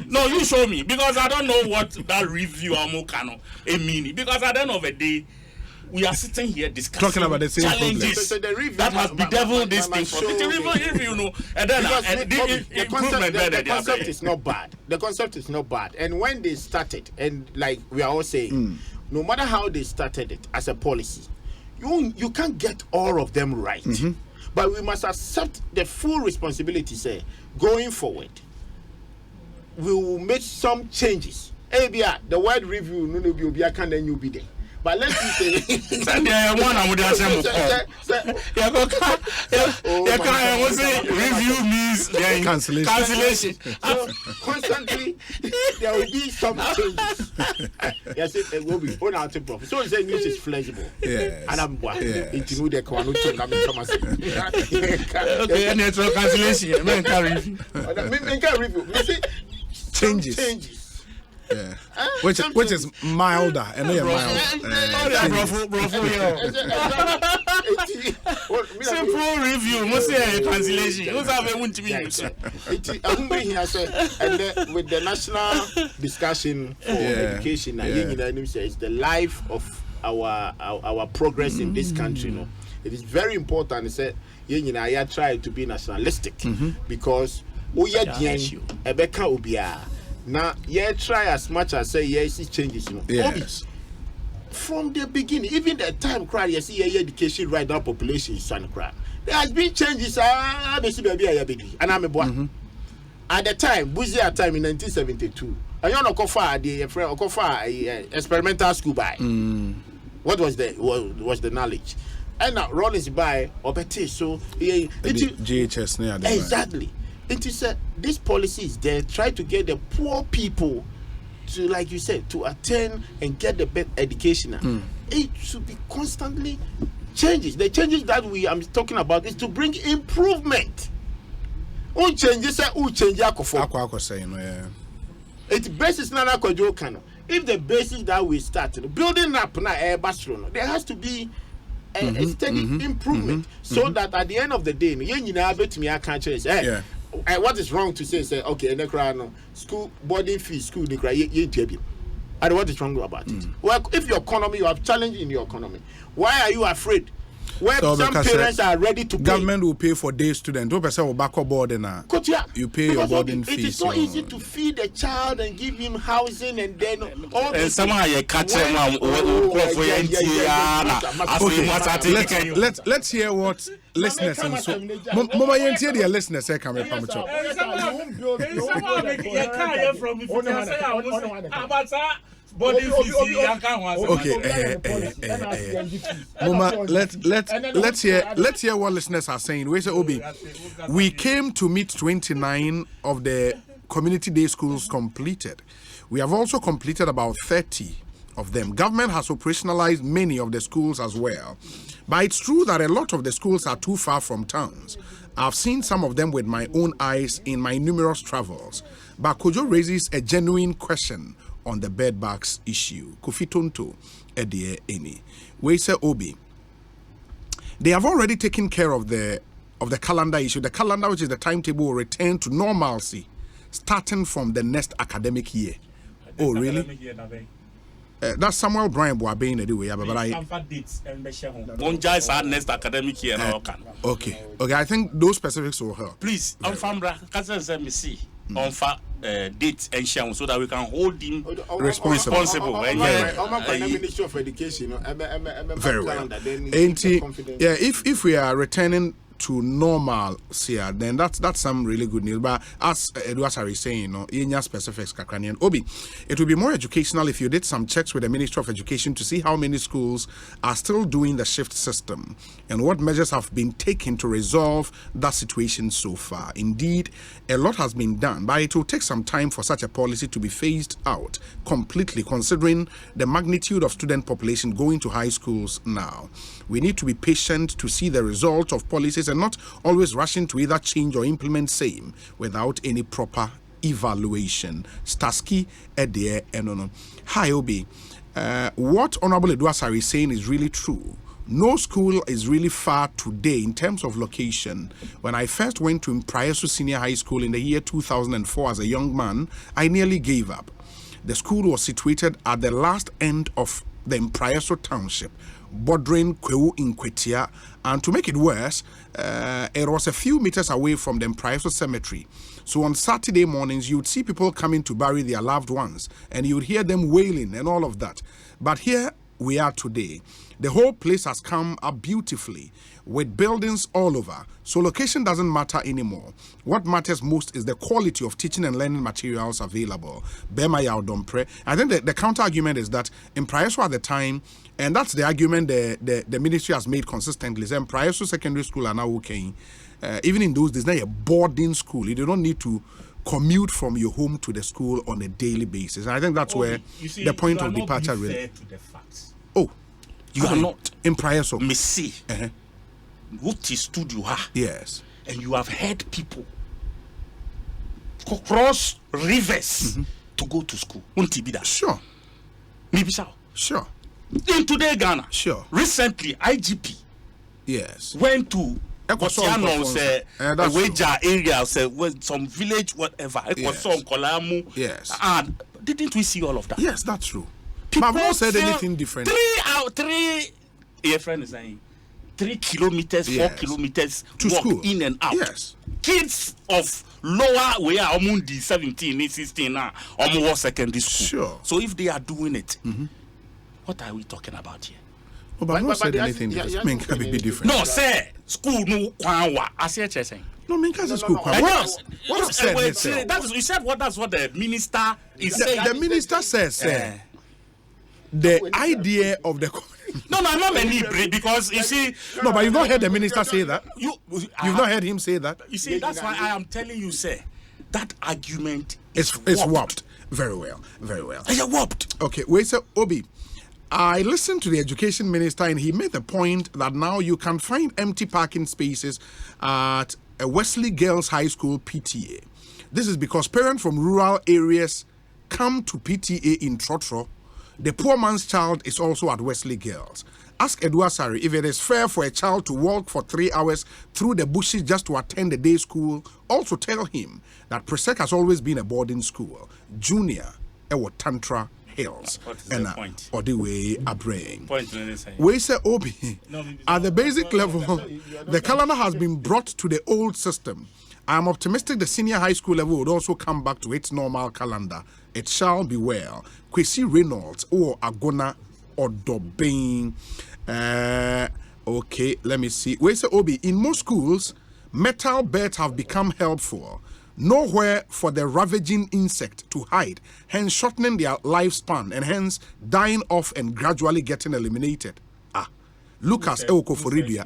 No, you show me, because I don't know what that review mean. Because at the end of the day, we are sitting here discussing talking about the same challenges that must bedevil this thing for the review, and then the concept is not bad. The concept is not bad. And when they started, and like we are all saying, no matter how they started it as a policy, you can't get all of them right. But we must accept the full responsibility, say, going forward, we will make some changes. The word review, no be can then you be there. But let's say review means cancellation. So constantly there will be some changes. Yes, it will be on our profit. So the news is flexible. Yes. And I'm into know the cancellation. Changes. Yeah. Which is milder and mild. Simple review, must say cancellation. What's happening to me? And with the national discussion for education, it's the life of our progress in this country. No, it is very important. Say, I try to be nationalistic because Ebeka Ubia. Now, try as much as say yes, it changes. Yes. From the beginning, even the time cry, you see education right now, population is trying to cry. There has been changes. And I'm a boy. At the time, busy at time in 1972, I don't know the experimental school by. What was the knowledge? And now Rollins by Obete, so GHS exactly. It is this policy is there, try to get the poor people to, like you said, to attend and get the best education. It should be constantly changes. The changes that I'm talking about is to bring improvement. It basis na kano. If the basis that we start building up na there has to be a steady improvement so that at the end of the day, what is wrong to say okay, in the school boarding fees, school and what is wrong about it? Well, if your economy, you have challenge in your economy, why are you afraid? Where so some parents are ready to pay. Government will pay for day student. You pay your boarding fees. It is so easy to feed a child and give him housing and then all and somehow you catch him. Let's hear what listeners and so Mama Yentia the listeners say come from okay, Mama, let's hear what listeners are saying. We say, Obi, we came to meet 29 of the community day schools completed. We have also completed about 30 of them. Government has operationalized many of the schools as well. But it's true that a lot of the schools are too far from towns. I've seen some of them with my own eyes in my numerous travels. But Kojo raises a genuine question on the bedbugs issue. Kofi Tonto Edie Eni. We say Obi. They have already taken care of the calendar issue. The calendar, which is the timetable, will return to normalcy starting from the next academic year. Oh, really? That's Samuel Brian Boabain anyway. But I next academic year. Okay, I think those specifics will help. Please, I'm from see dates and share so that we can hold him responsible. Ministry of Education, very well. If we are returning to normal here, then that's some really good news. But as Edward is saying, in specifics, Kakranian Obi, it will be more educational if you did some checks with the Ministry of Education to see how many schools are still doing the shift system and what measures have been taken to resolve that situation so far. Indeed, a lot has been done, but it will take some time for such a policy to be phased out completely, considering the magnitude of student population going to high schools now. We need to be patient to see the result of policies and not always rushing to either change or implement same without any proper evaluation. Staski Edie Enono. Hi Obi. What Honorable Edwasari is saying is really true. No school is really far today in terms of location. When I first went to Impraeso Senior High School in the year 2004 as a young man, I nearly gave up. The school was situated at the last end of the Impraeso Township, bordering Kwewu in Kwetia, and to make it worse, it was a few meters away from the Impraeso Cemetery. So on Saturday mornings, you would see people coming to bury their loved ones, and you would hear them wailing and all of that. But here we are today. The whole place has come up beautifully with buildings all over. So location doesn't matter anymore. What matters most is the quality of teaching and learning materials available. Bema Yaudompre. I think the counter argument is that in Praeso at the time, and that's the argument the ministry has made consistently, in Praeso Secondary School are now okay. Even in those days, now a boarding school. You don't need to commute from your home to the school on a daily basis. And I think that's where the point of departure really. Fair to the facts. Oh. You are not in Praeso. Missy. What is studio? Yes. And you have heard people cross rivers to go to school. Won't it be that? Sure. Maybe so. Sure. In today, Ghana. Sure. Recently, IGP. Yes. Went to Ekosiisen Wager area, some village, whatever. Ekosiisen, Kolamu. Yes. And didn't we see all of that? Yes, that's true. But I've not said anything different. 3 your friend is saying 3 kilometers, 4 kilometers to walk school in and out. Yes. Kids of lower we are among the 17, 16 now, almost secondary school. Sure. So if they are doing it, what are we talking about here? Oh, but I've not said anything different. I mean, can be different. No, sir. School no kwanwa. I say saying. No, mean, because school. What I've said, you said what? That's what the minister is saying. The minister says, the idea of the. No, I'm not many because you see. No, but you've not heard the minister say that. You've not heard him say that. You see, that's why I am telling you, sir. That argument is warped. Very well, very well. It's warped. Okay, wait, so Obi. I listened to the education minister and he made the point that now you can find empty parking spaces at a Wesley Girls High School PTA. This is because parents from rural areas come to PTA in Trotro. The poor man's child is also at Wesley Girls. Ask Edwasari if it is fair for a child to walk for 3 hours through the bushes just to attend the day school. Also tell him that Presec has always been a boarding school. Junior, Ewo Tantra Hills. And or the way Abraham. We say Obi at the basic level, the calendar has been brought to the old system. I am optimistic the senior high school level would also come back to its normal calendar. It shall be well. Kwesi Reynolds or Agona or Dobin. Okay, let me see. We say Obi in most schools, metal beds have become helpful. Nowhere for the ravaging insect to hide, hence shortening their lifespan and hence dying off and gradually getting eliminated. Lucas Ewokoforibia,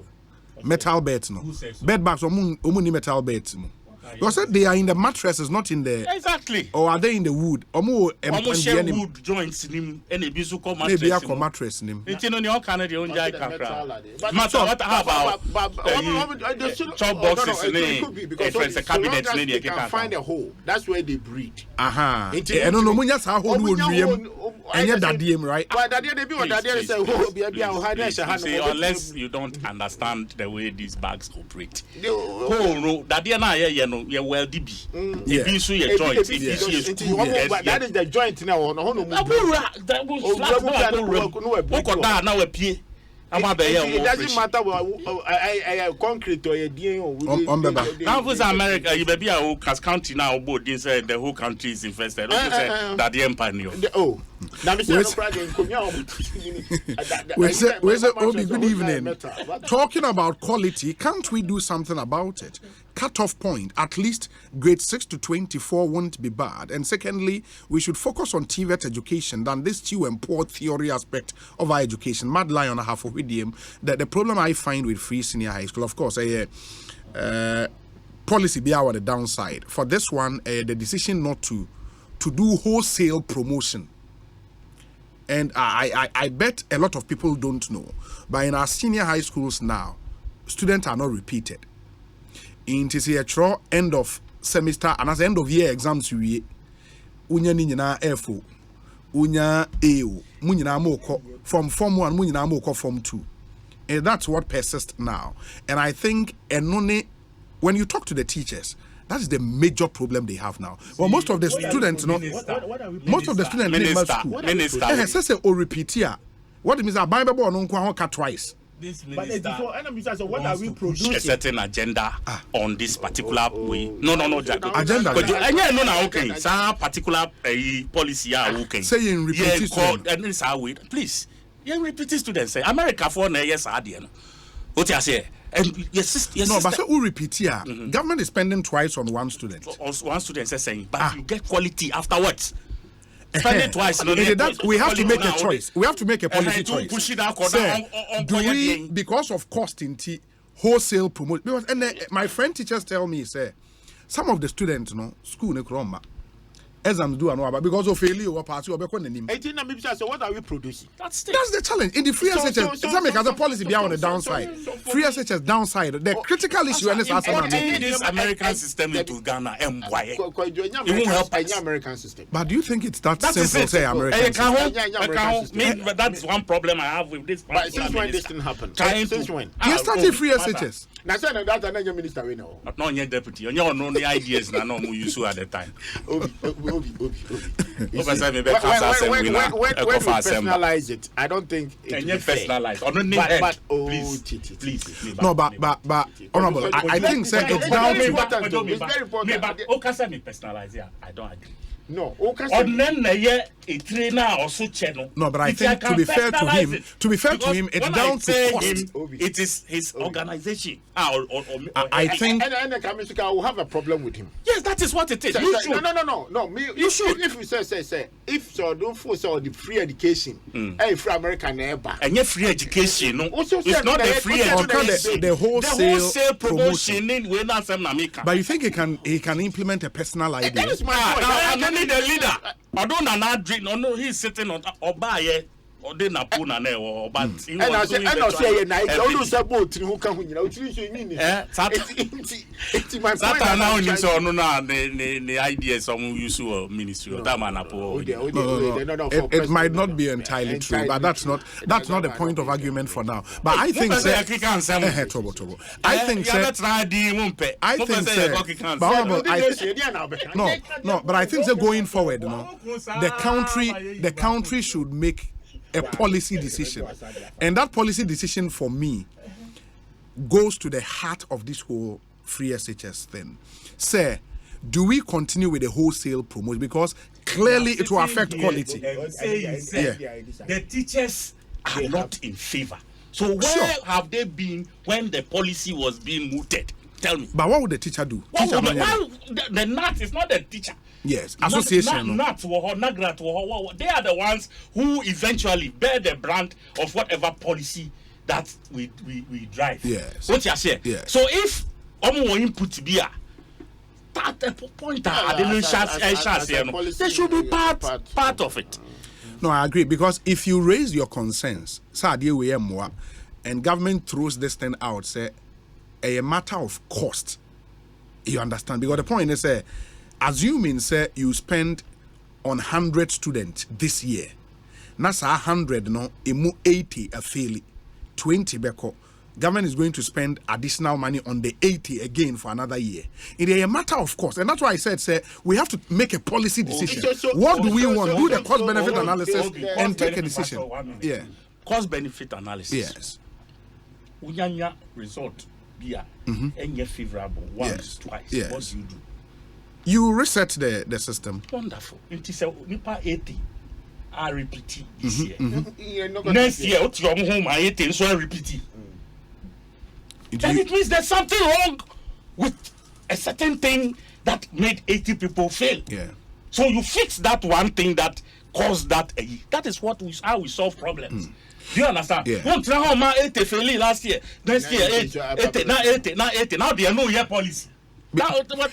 metal beds no. Bed bags omuni metal beds no. You said they are in the mattresses, not in the. Exactly. Or are they in the wood? Almost share wood joints in any bizuko mattress. Maybe a mattress name. It's in your Canada own jai kakra. Matter what about chop boxes in a cabinet in they can find a hole. That's where they breed. Aha. I don't know much how hole would be. And yet that DM, right? But that they be what that they say. See, unless you don't understand the way these bags operate. Oh, that they na you well DB. If you see a joint, that is the joint now. It doesn't matter what concrete or a DNA. Now for America, you be a Cas County now, but the whole country is infested. That the empire. Oh, now good evening. Talking about quality, can't we do something about it? Cut-off point, at least grade 6 to 24 won't be bad. And secondly, we should focus on TVET education than this chew and poor theory aspect of our education. Mad lie on a half of idiom. The problem I find with free senior high school, of course, policy be our the downside. For this one, the decision not to do wholesale promotion. And I bet a lot of people don't know, but in our senior high schools now, students are not repeated. In TCHRO, end of semester and as end of year exams we unya ni nyina F unya A mu nyina mo from form 1 mu nyina mo form 2. And that's what persists now. And I think when you talk to the teachers, that is the major problem they have now. Well, most of the students, most of the students in school. Minister. Or repeat here. What it means that Bible no cut twice. This but before, so what are we producing? A certain agenda on this particular way. No, Jack. Agenda. Okay. Some particular policy are okay. Saying repeat students. Please. You repeat students say America for na yes adian. What you say? And yes, no, but so we repeat here. Government is spending twice on one student. One student is saying, but you get quality afterwards. Spend it twice. We have to make a choice. We have to make a policy choice. Do we, because of cost in wholesale promote? Because my friend teachers tell me, say, some of the students, school ne kroma. Exams do and because of failure or party or so what are we producing? That's the challenge. In the free SHS, it's not make as a policy be on the downside. Free SHS downside. The critical issue in this American system into Ghana, it won't help any American system. But do you think it's that simple? Say American system. But that's one problem I have with this. But since when this didn't happen? Since when? You started free SHS. Now, that's another minister we know. Not yet deputy. You know the ideas na no use at the time. When we personalize it, I don't think it will personalize. Please. No, but honorable, I think it's down to it's very important. Personalize. Yeah, I don't agree. No, a trainer also channel. No, but I think to be fair to him, it's down to cost. It is his organization. I think I will have a problem with him. Yes, that is what it is. No. You should. If you say, if so, don't force all the free education. Free American and yet free education. No, it's not the free education. The wholesale promotion. But you think he can implement a personal idea? That is my point. The leader. Although Nana drink, no, he's sitting on Obaye or the Napuna or but and I say I boat who come in the ideas of use ministry or that man. It might not be entirely true, but that's not the point of argument for now. But I think but I think going forward, the country should make a policy decision, and that policy decision for me goes to the heart of this whole free SHS thing. Say, do we continue with the wholesale promotion, because clearly it will affect quality? The teachers are not in favor. So where have they been when the policy was being mooted? Tell me. But what would the teacher do? The NAT is not the teacher. Yes, association. They are the ones who eventually bear the brunt of whatever policy that we drive. Yes. What you say? Yes. So if input be that point they should be part of it. No, I agree, because if you raise your concerns, and government throws this thing out, say a matter of cost, you understand? Because the point is, assuming you spend on 100 students this year, that's 100 no, 80 a fairly 20 beko. Government is going to spend additional money on the 80 again for another year. It is a matter of cost, and that's why I said, we have to make a policy decision. What do we want? Do the cost benefit analysis and take a decision. Yeah, cost benefit analysis. Yes. Unyanya result beer and favorable once, twice. Yes. What do? You reset the system. Wonderful. It is a nipa 80. I repeat this year. Next year, what's your home? I 80, so I repeat. Then it means there's something wrong with a certain thing that made 80 people fail. Yeah. So you fix that one thing that caused that. That is how we solve problems. Do you understand? Yeah. One trauma 80 failed last year. Next year 80. Now 80. Now they are no year policy. Now,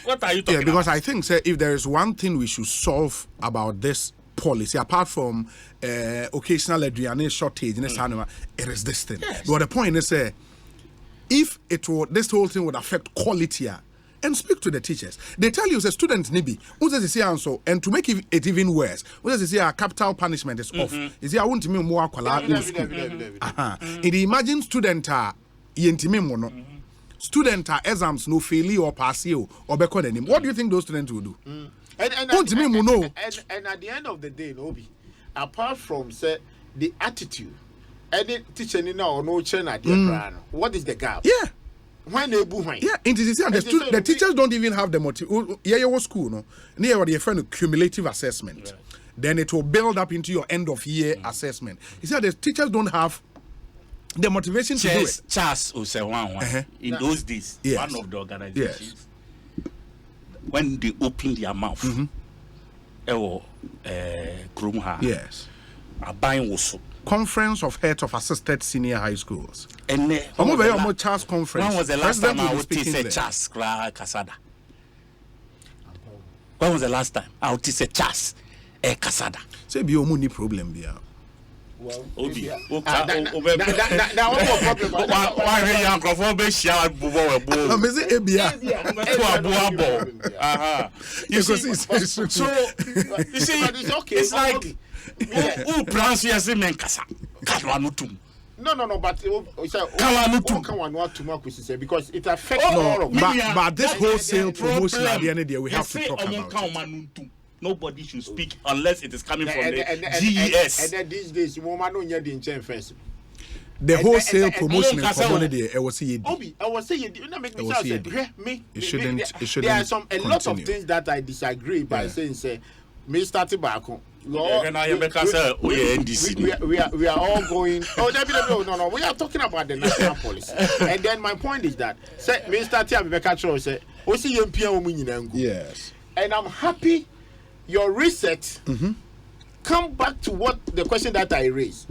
what are you talking about? Because I think, if there is one thing we should solve about this policy, apart from occasional adrenaline shortage, it is this thing. Yes. But the point is, if this whole thing would affect quality, and speak to the teachers. They tell you, as a student, Nibi, and to make it even worse, a capital punishment is off. Is here, I want to me more imagine student student exams no fail or pass you or be called anymore. What do you think those students will do? And at the end of the day, Nobi, apart from say the attitude, any teacher or no channel, what is the gap? Yeah. When they when? Yeah, the teachers don't even have the motive. Yeah, your school, no. Near what you find cumulative assessment. Right. Then it will build up into your end of year assessment. He said the teachers don't have the motivation to do it. Charles Osewan, in those days, one of the organizations, when they open their mouth, yes, a buying was Conference of Heads of Assisted Senior High Schools. And Charles Conference. When was the last time I would say Charles Casada? When was the last time I would say Charles Casada? Say be a problem there. Well, Obi. Now one more problem. Why are you uncle for be share bobo? I'm say Ebia. So you see, it's like who pronounce you as Menkasa? Kalwanutum. No, but because it affects all of but this wholesale promotion at the end of the day, we have to talk about it. Nobody should speak unless it is coming from the GES. And then these days, woman don't hear the intent first. The wholesale promotion in community, I was saying, I was saying, you know, make me say, it shouldn't. There are a lot of things that I disagree by saying, say, me starting back. We are all going. No. We are talking about the national policy. And then my point is that, say, me starting back. Say, yes. And I'm happy. Your research come back to what the question that I raised.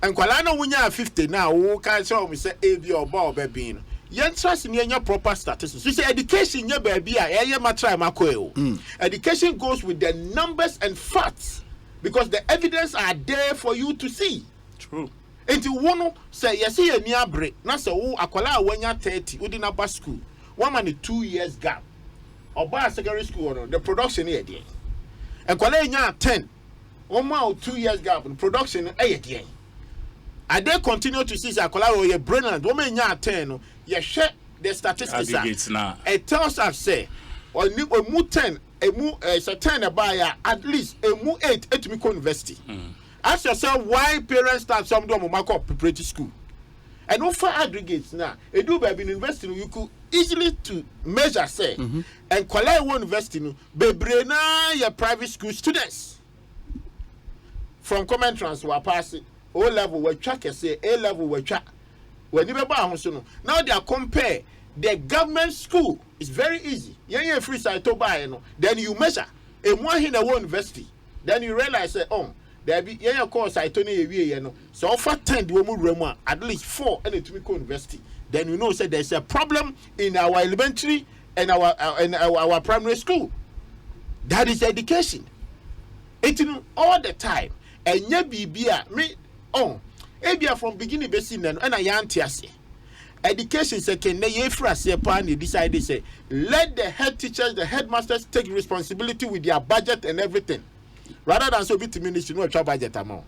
And Kwalano when you are 50 now, who can show me say AB or Bob being. You trust in your proper statistics. You say education, your baby, education goes with the numbers and facts because the evidence are there for you to see. True. And you want to say, you see a near break. Now, so Akwala when you're 30, within a school, 1 and 2 years gap. Or by secondary school, the production here. And Kwale 10, 1 or 2 years gap in production again. I they continue to see Akola ye brilliant. Woman 10, you share the statistics. It tells us say, or mu 10, a 10 a buyer at least a mu 8 at Miko University. Ask yourself why parents start some do Mako preparatory school. And no for aggregates now. A do by university you could easily to measure say and Kwale University bebrena your private school students from common transfer passing O level we track say A level we track when you now they are compare the government school is very easy you free site to buy then you measure a more in a university then you realize say there be course I told you so offer 10 the at least 4 and it will university. Then you know say there's a problem in our elementary and our primary school. That is education. It's all the time. And yeah, me ebia from beginning basin and I antiase. Education second ye frase pan decide say let the head teachers, the headmasters take responsibility with their budget and everything. Rather than so bit ministry no try budget amount.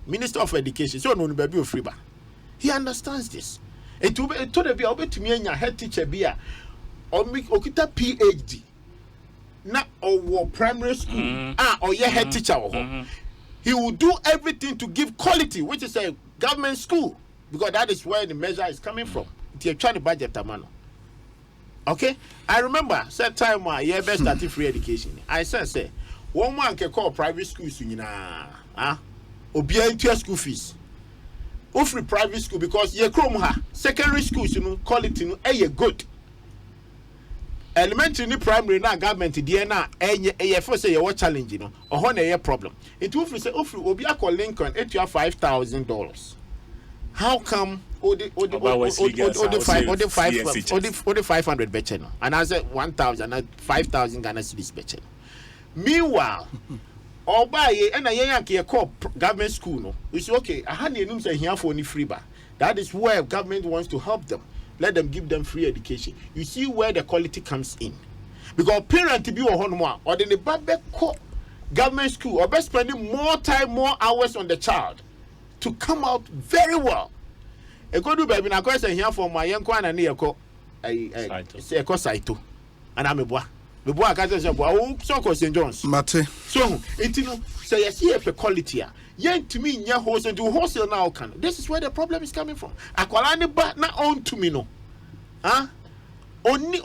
Minister of Education, so no baby of freeba. He understands this. It will be told to me and your head teacher be or make okita PhD. Na or primary school or your head teacher. He will do everything to give quality, which is a government school, because that is where the measure is coming from. They're trying to budget amount. Okay? I remember that time when I best started free education. I said, one man can call private schools obia into school fees. Free private school because ye chrome secondary schools quality good. Elementary ni primary na government dey na for say you challenge or one problem. It will say obi akọ Lincoln $5,000. How come the 500 betche no and I said 1,000 5,000 Ghana cedis betche. Meanwhile or buy and a call government school no we say okay I had say here for any free bar. That is where government wants to help them. let them give them free education. You see where the quality comes in. Because parents be or the baby government school or best spending more time, more hours on the child to come out very well. A good baby na question here for my young one and Ekosiisen. And I'm a boy. The boy can't say, "Oh, so St. John's." Mate. So it say you see a quality. Yen to me, nya wholesale do wholesale now can. This is where the problem is coming from. Akwalani ba na on to me no. Huh? Only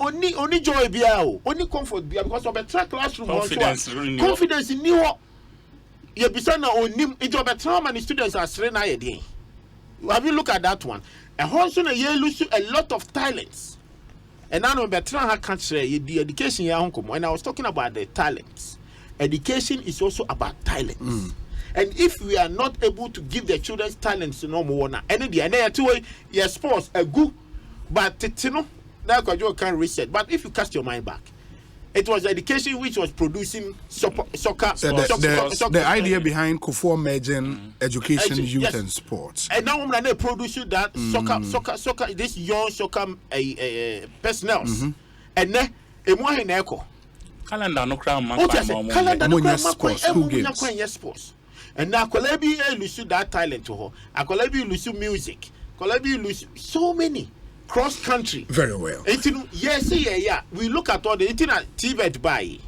joy biao, only comfort biao because of a track classroom. Confidence in you. You be saying onim. It's of a trauma and the students are straight na yedi. Have you look at that one? A wholesale a year lose a lot of talents. And now Bertrand can't say the education here uncle. When I was talking about the talents, education is also about talents. And if we are not able to give the children's talents no more now, and the two way, yes, sports a good, but you know that you can reset. But if you cast your mind back, it was education which was producing soccer. The idea behind Kufuor merging education, youth, and sports. And now when they produce that soccer, this young soccer personnel, and then a more in echo. Calendar no crown man. Calendar no crown sports. And now Kolebi lose that talent to her. Kolebi lose music. Kolebi lose so many. Cross country. Very well. Yes, yeah. We look at all the internet Tibet by.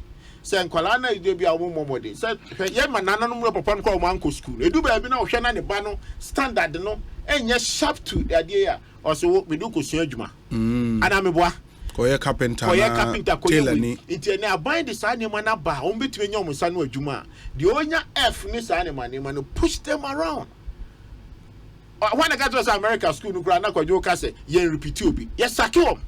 Say Kwalana is be a woman. Say, yeah, man, no papa call manko school. They do baby now, Shana the Bano standard, no, and yes, sharp to the idea. Also, we do Kusiajuma. And I'm a boy. Koye carpenter, tailor ni. It's now buying the animal na ba. Between your Musano Juma. The owner F this animal, man, push them around. When I got to America school, no grana kwa joka say, "Yen repeat you be." Yes, sakiom.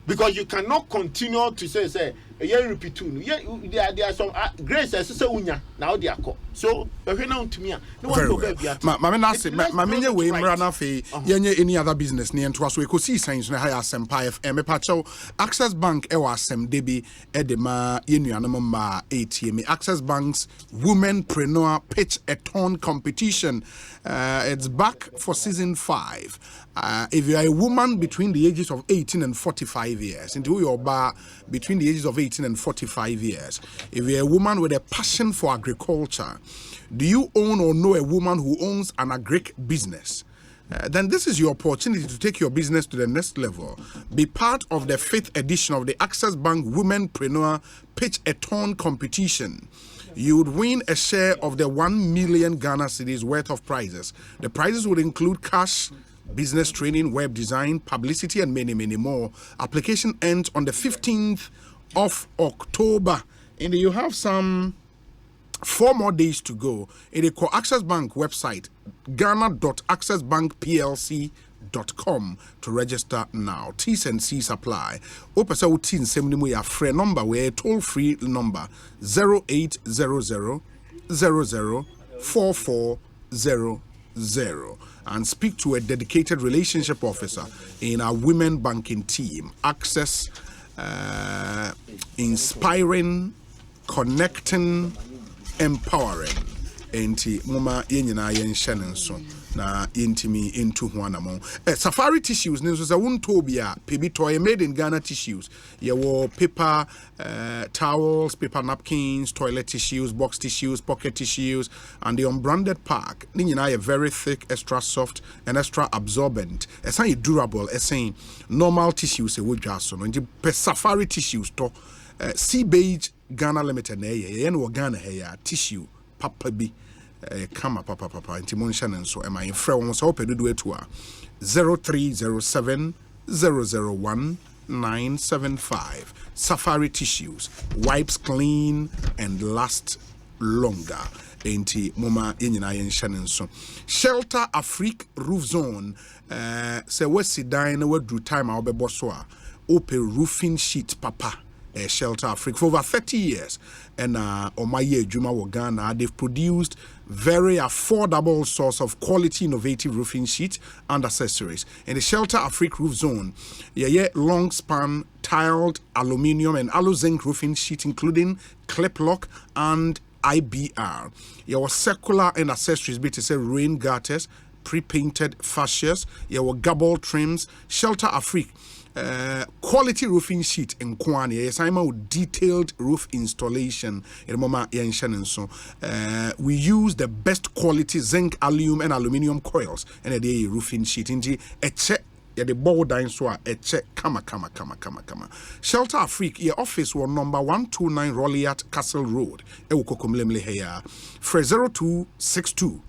Because you cannot continue to say, "Yen repeat you." Yeah, there are some grace as say unya now they are called. So, now to me, no one will be at. Mama nasi, mama way mrana fe yenye any other business ni entwa so Ekosiisen na high Asempa FM pacho Access Bank ewa asem debi edema yenuanom ma ATM. Access Bank's Womenpreneur Pitch a Ton competition. It's back for season 5. If you are a woman between the ages of 18 and 45 years, into your bar between the ages of 18 and 45 years, if you're a woman with a passion for agriculture, do you own or know a woman who owns an agric business? Then this is your opportunity to take your business to the next level. Be part of the 5th edition of the Access Bank Womenpreneur Pitch a Ton competition. You would win a share of the 1 million Ghana cedis worth of prizes. The prizes would include cash, business training, web design, publicity, and many, many more. Application ends on the 15th of October. And you have some 4 more days to go. In the Access Bank website, ghana.accessbankplc.com to register now. T's and C's apply. Opesa utin semnimu ya free number where toll free number 0800 00 4400 and speak to a dedicated relationship officer in our women banking team. Access inspiring, connecting, empowering. Enti mama yenyina yenshanen so na yentimi into huanamo. Safari tissues nso za wuntobia pebi toy made in Ghana tissues. Yewo paper towels, paper napkins, toilet tissues, box tissues, pocket tissues, and the unbranded pack. Ni nyina very thick, extra soft, and extra absorbent. Esan durable, esan normal tissues e wodwa so no. Nti Safari tissues to Sea Beige Ghana Limited na ye no Ghana heya tissue papa bi kama papa nti monsha nenso ema yefrɛ won so opedudu etu a 0307 001 975. Safari tissues wipes clean and last longer. Enti moma yenyina yensha nenso. Shelter Afrique Roof Zone se wesi dan na wadru time a obebo so a open roofing sheet papa. Shelter Africa for over 30 years, and Omaye Juma Ghana, they've produced very affordable source of quality innovative roofing sheets and accessories. In the Shelter Africa Roof Zone, long span tiled aluminium and alu zinc roofing sheet, including clip lock and IBR. Your circular and accessories, be to say rain gutters, pre-painted fascias, your gable trims, Shelter Afrique. Quality roofing sheet in Kwan, yes, I'm a detailed roof installation. We use the best quality zinc, aluminum, and aluminium coils, and a roofing sheet. A check. The board down so a check kama. Shelter Afrique, your office was number 129 Rolliat Castle Road. Ewukokomlemle heya. For 0262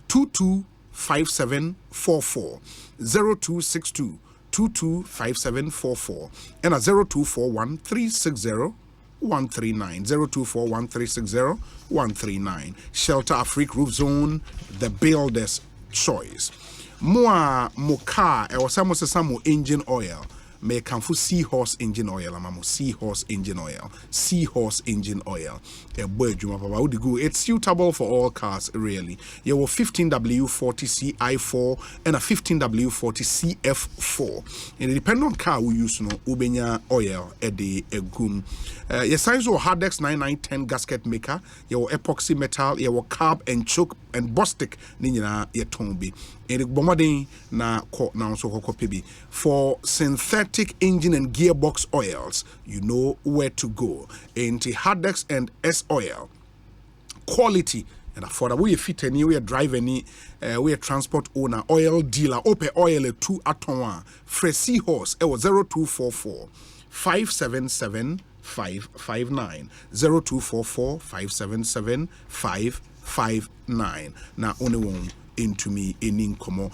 225744 0262 225744 and a 0241 360 139 0241 360 139. Shelter Afrique Roof Zone, the builder's choice. Moa moka e wasamo se samo engine oil me kanfu seahorse engine oil amamo seahorse engine oil e boy juma papa wo go. It's suitable for all cars really. You have 15W40 CI4 and a 15W40 CF4 and depending on car we use no ubenya oil e de egum. Your size of Hardex 9910 gasket maker, your epoxy metal, your carb and choke and bostic ninyina ye tombi. And the bombarding na ko na so kokopebi. For synthetic engine and gearbox oils, you know where to go. Into Hardex and S oil. Quality and affordable. We fit any, we drive any, we transport owner, oil dealer, open oil 2 atonwa. Fresh Seahorse, it was 0244 577 559 0244 577 559. Now only one into me in incomo.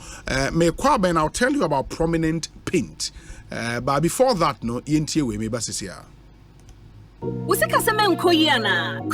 Me I'll tell you about prominent paint. But before that, no, yintie we me basisia.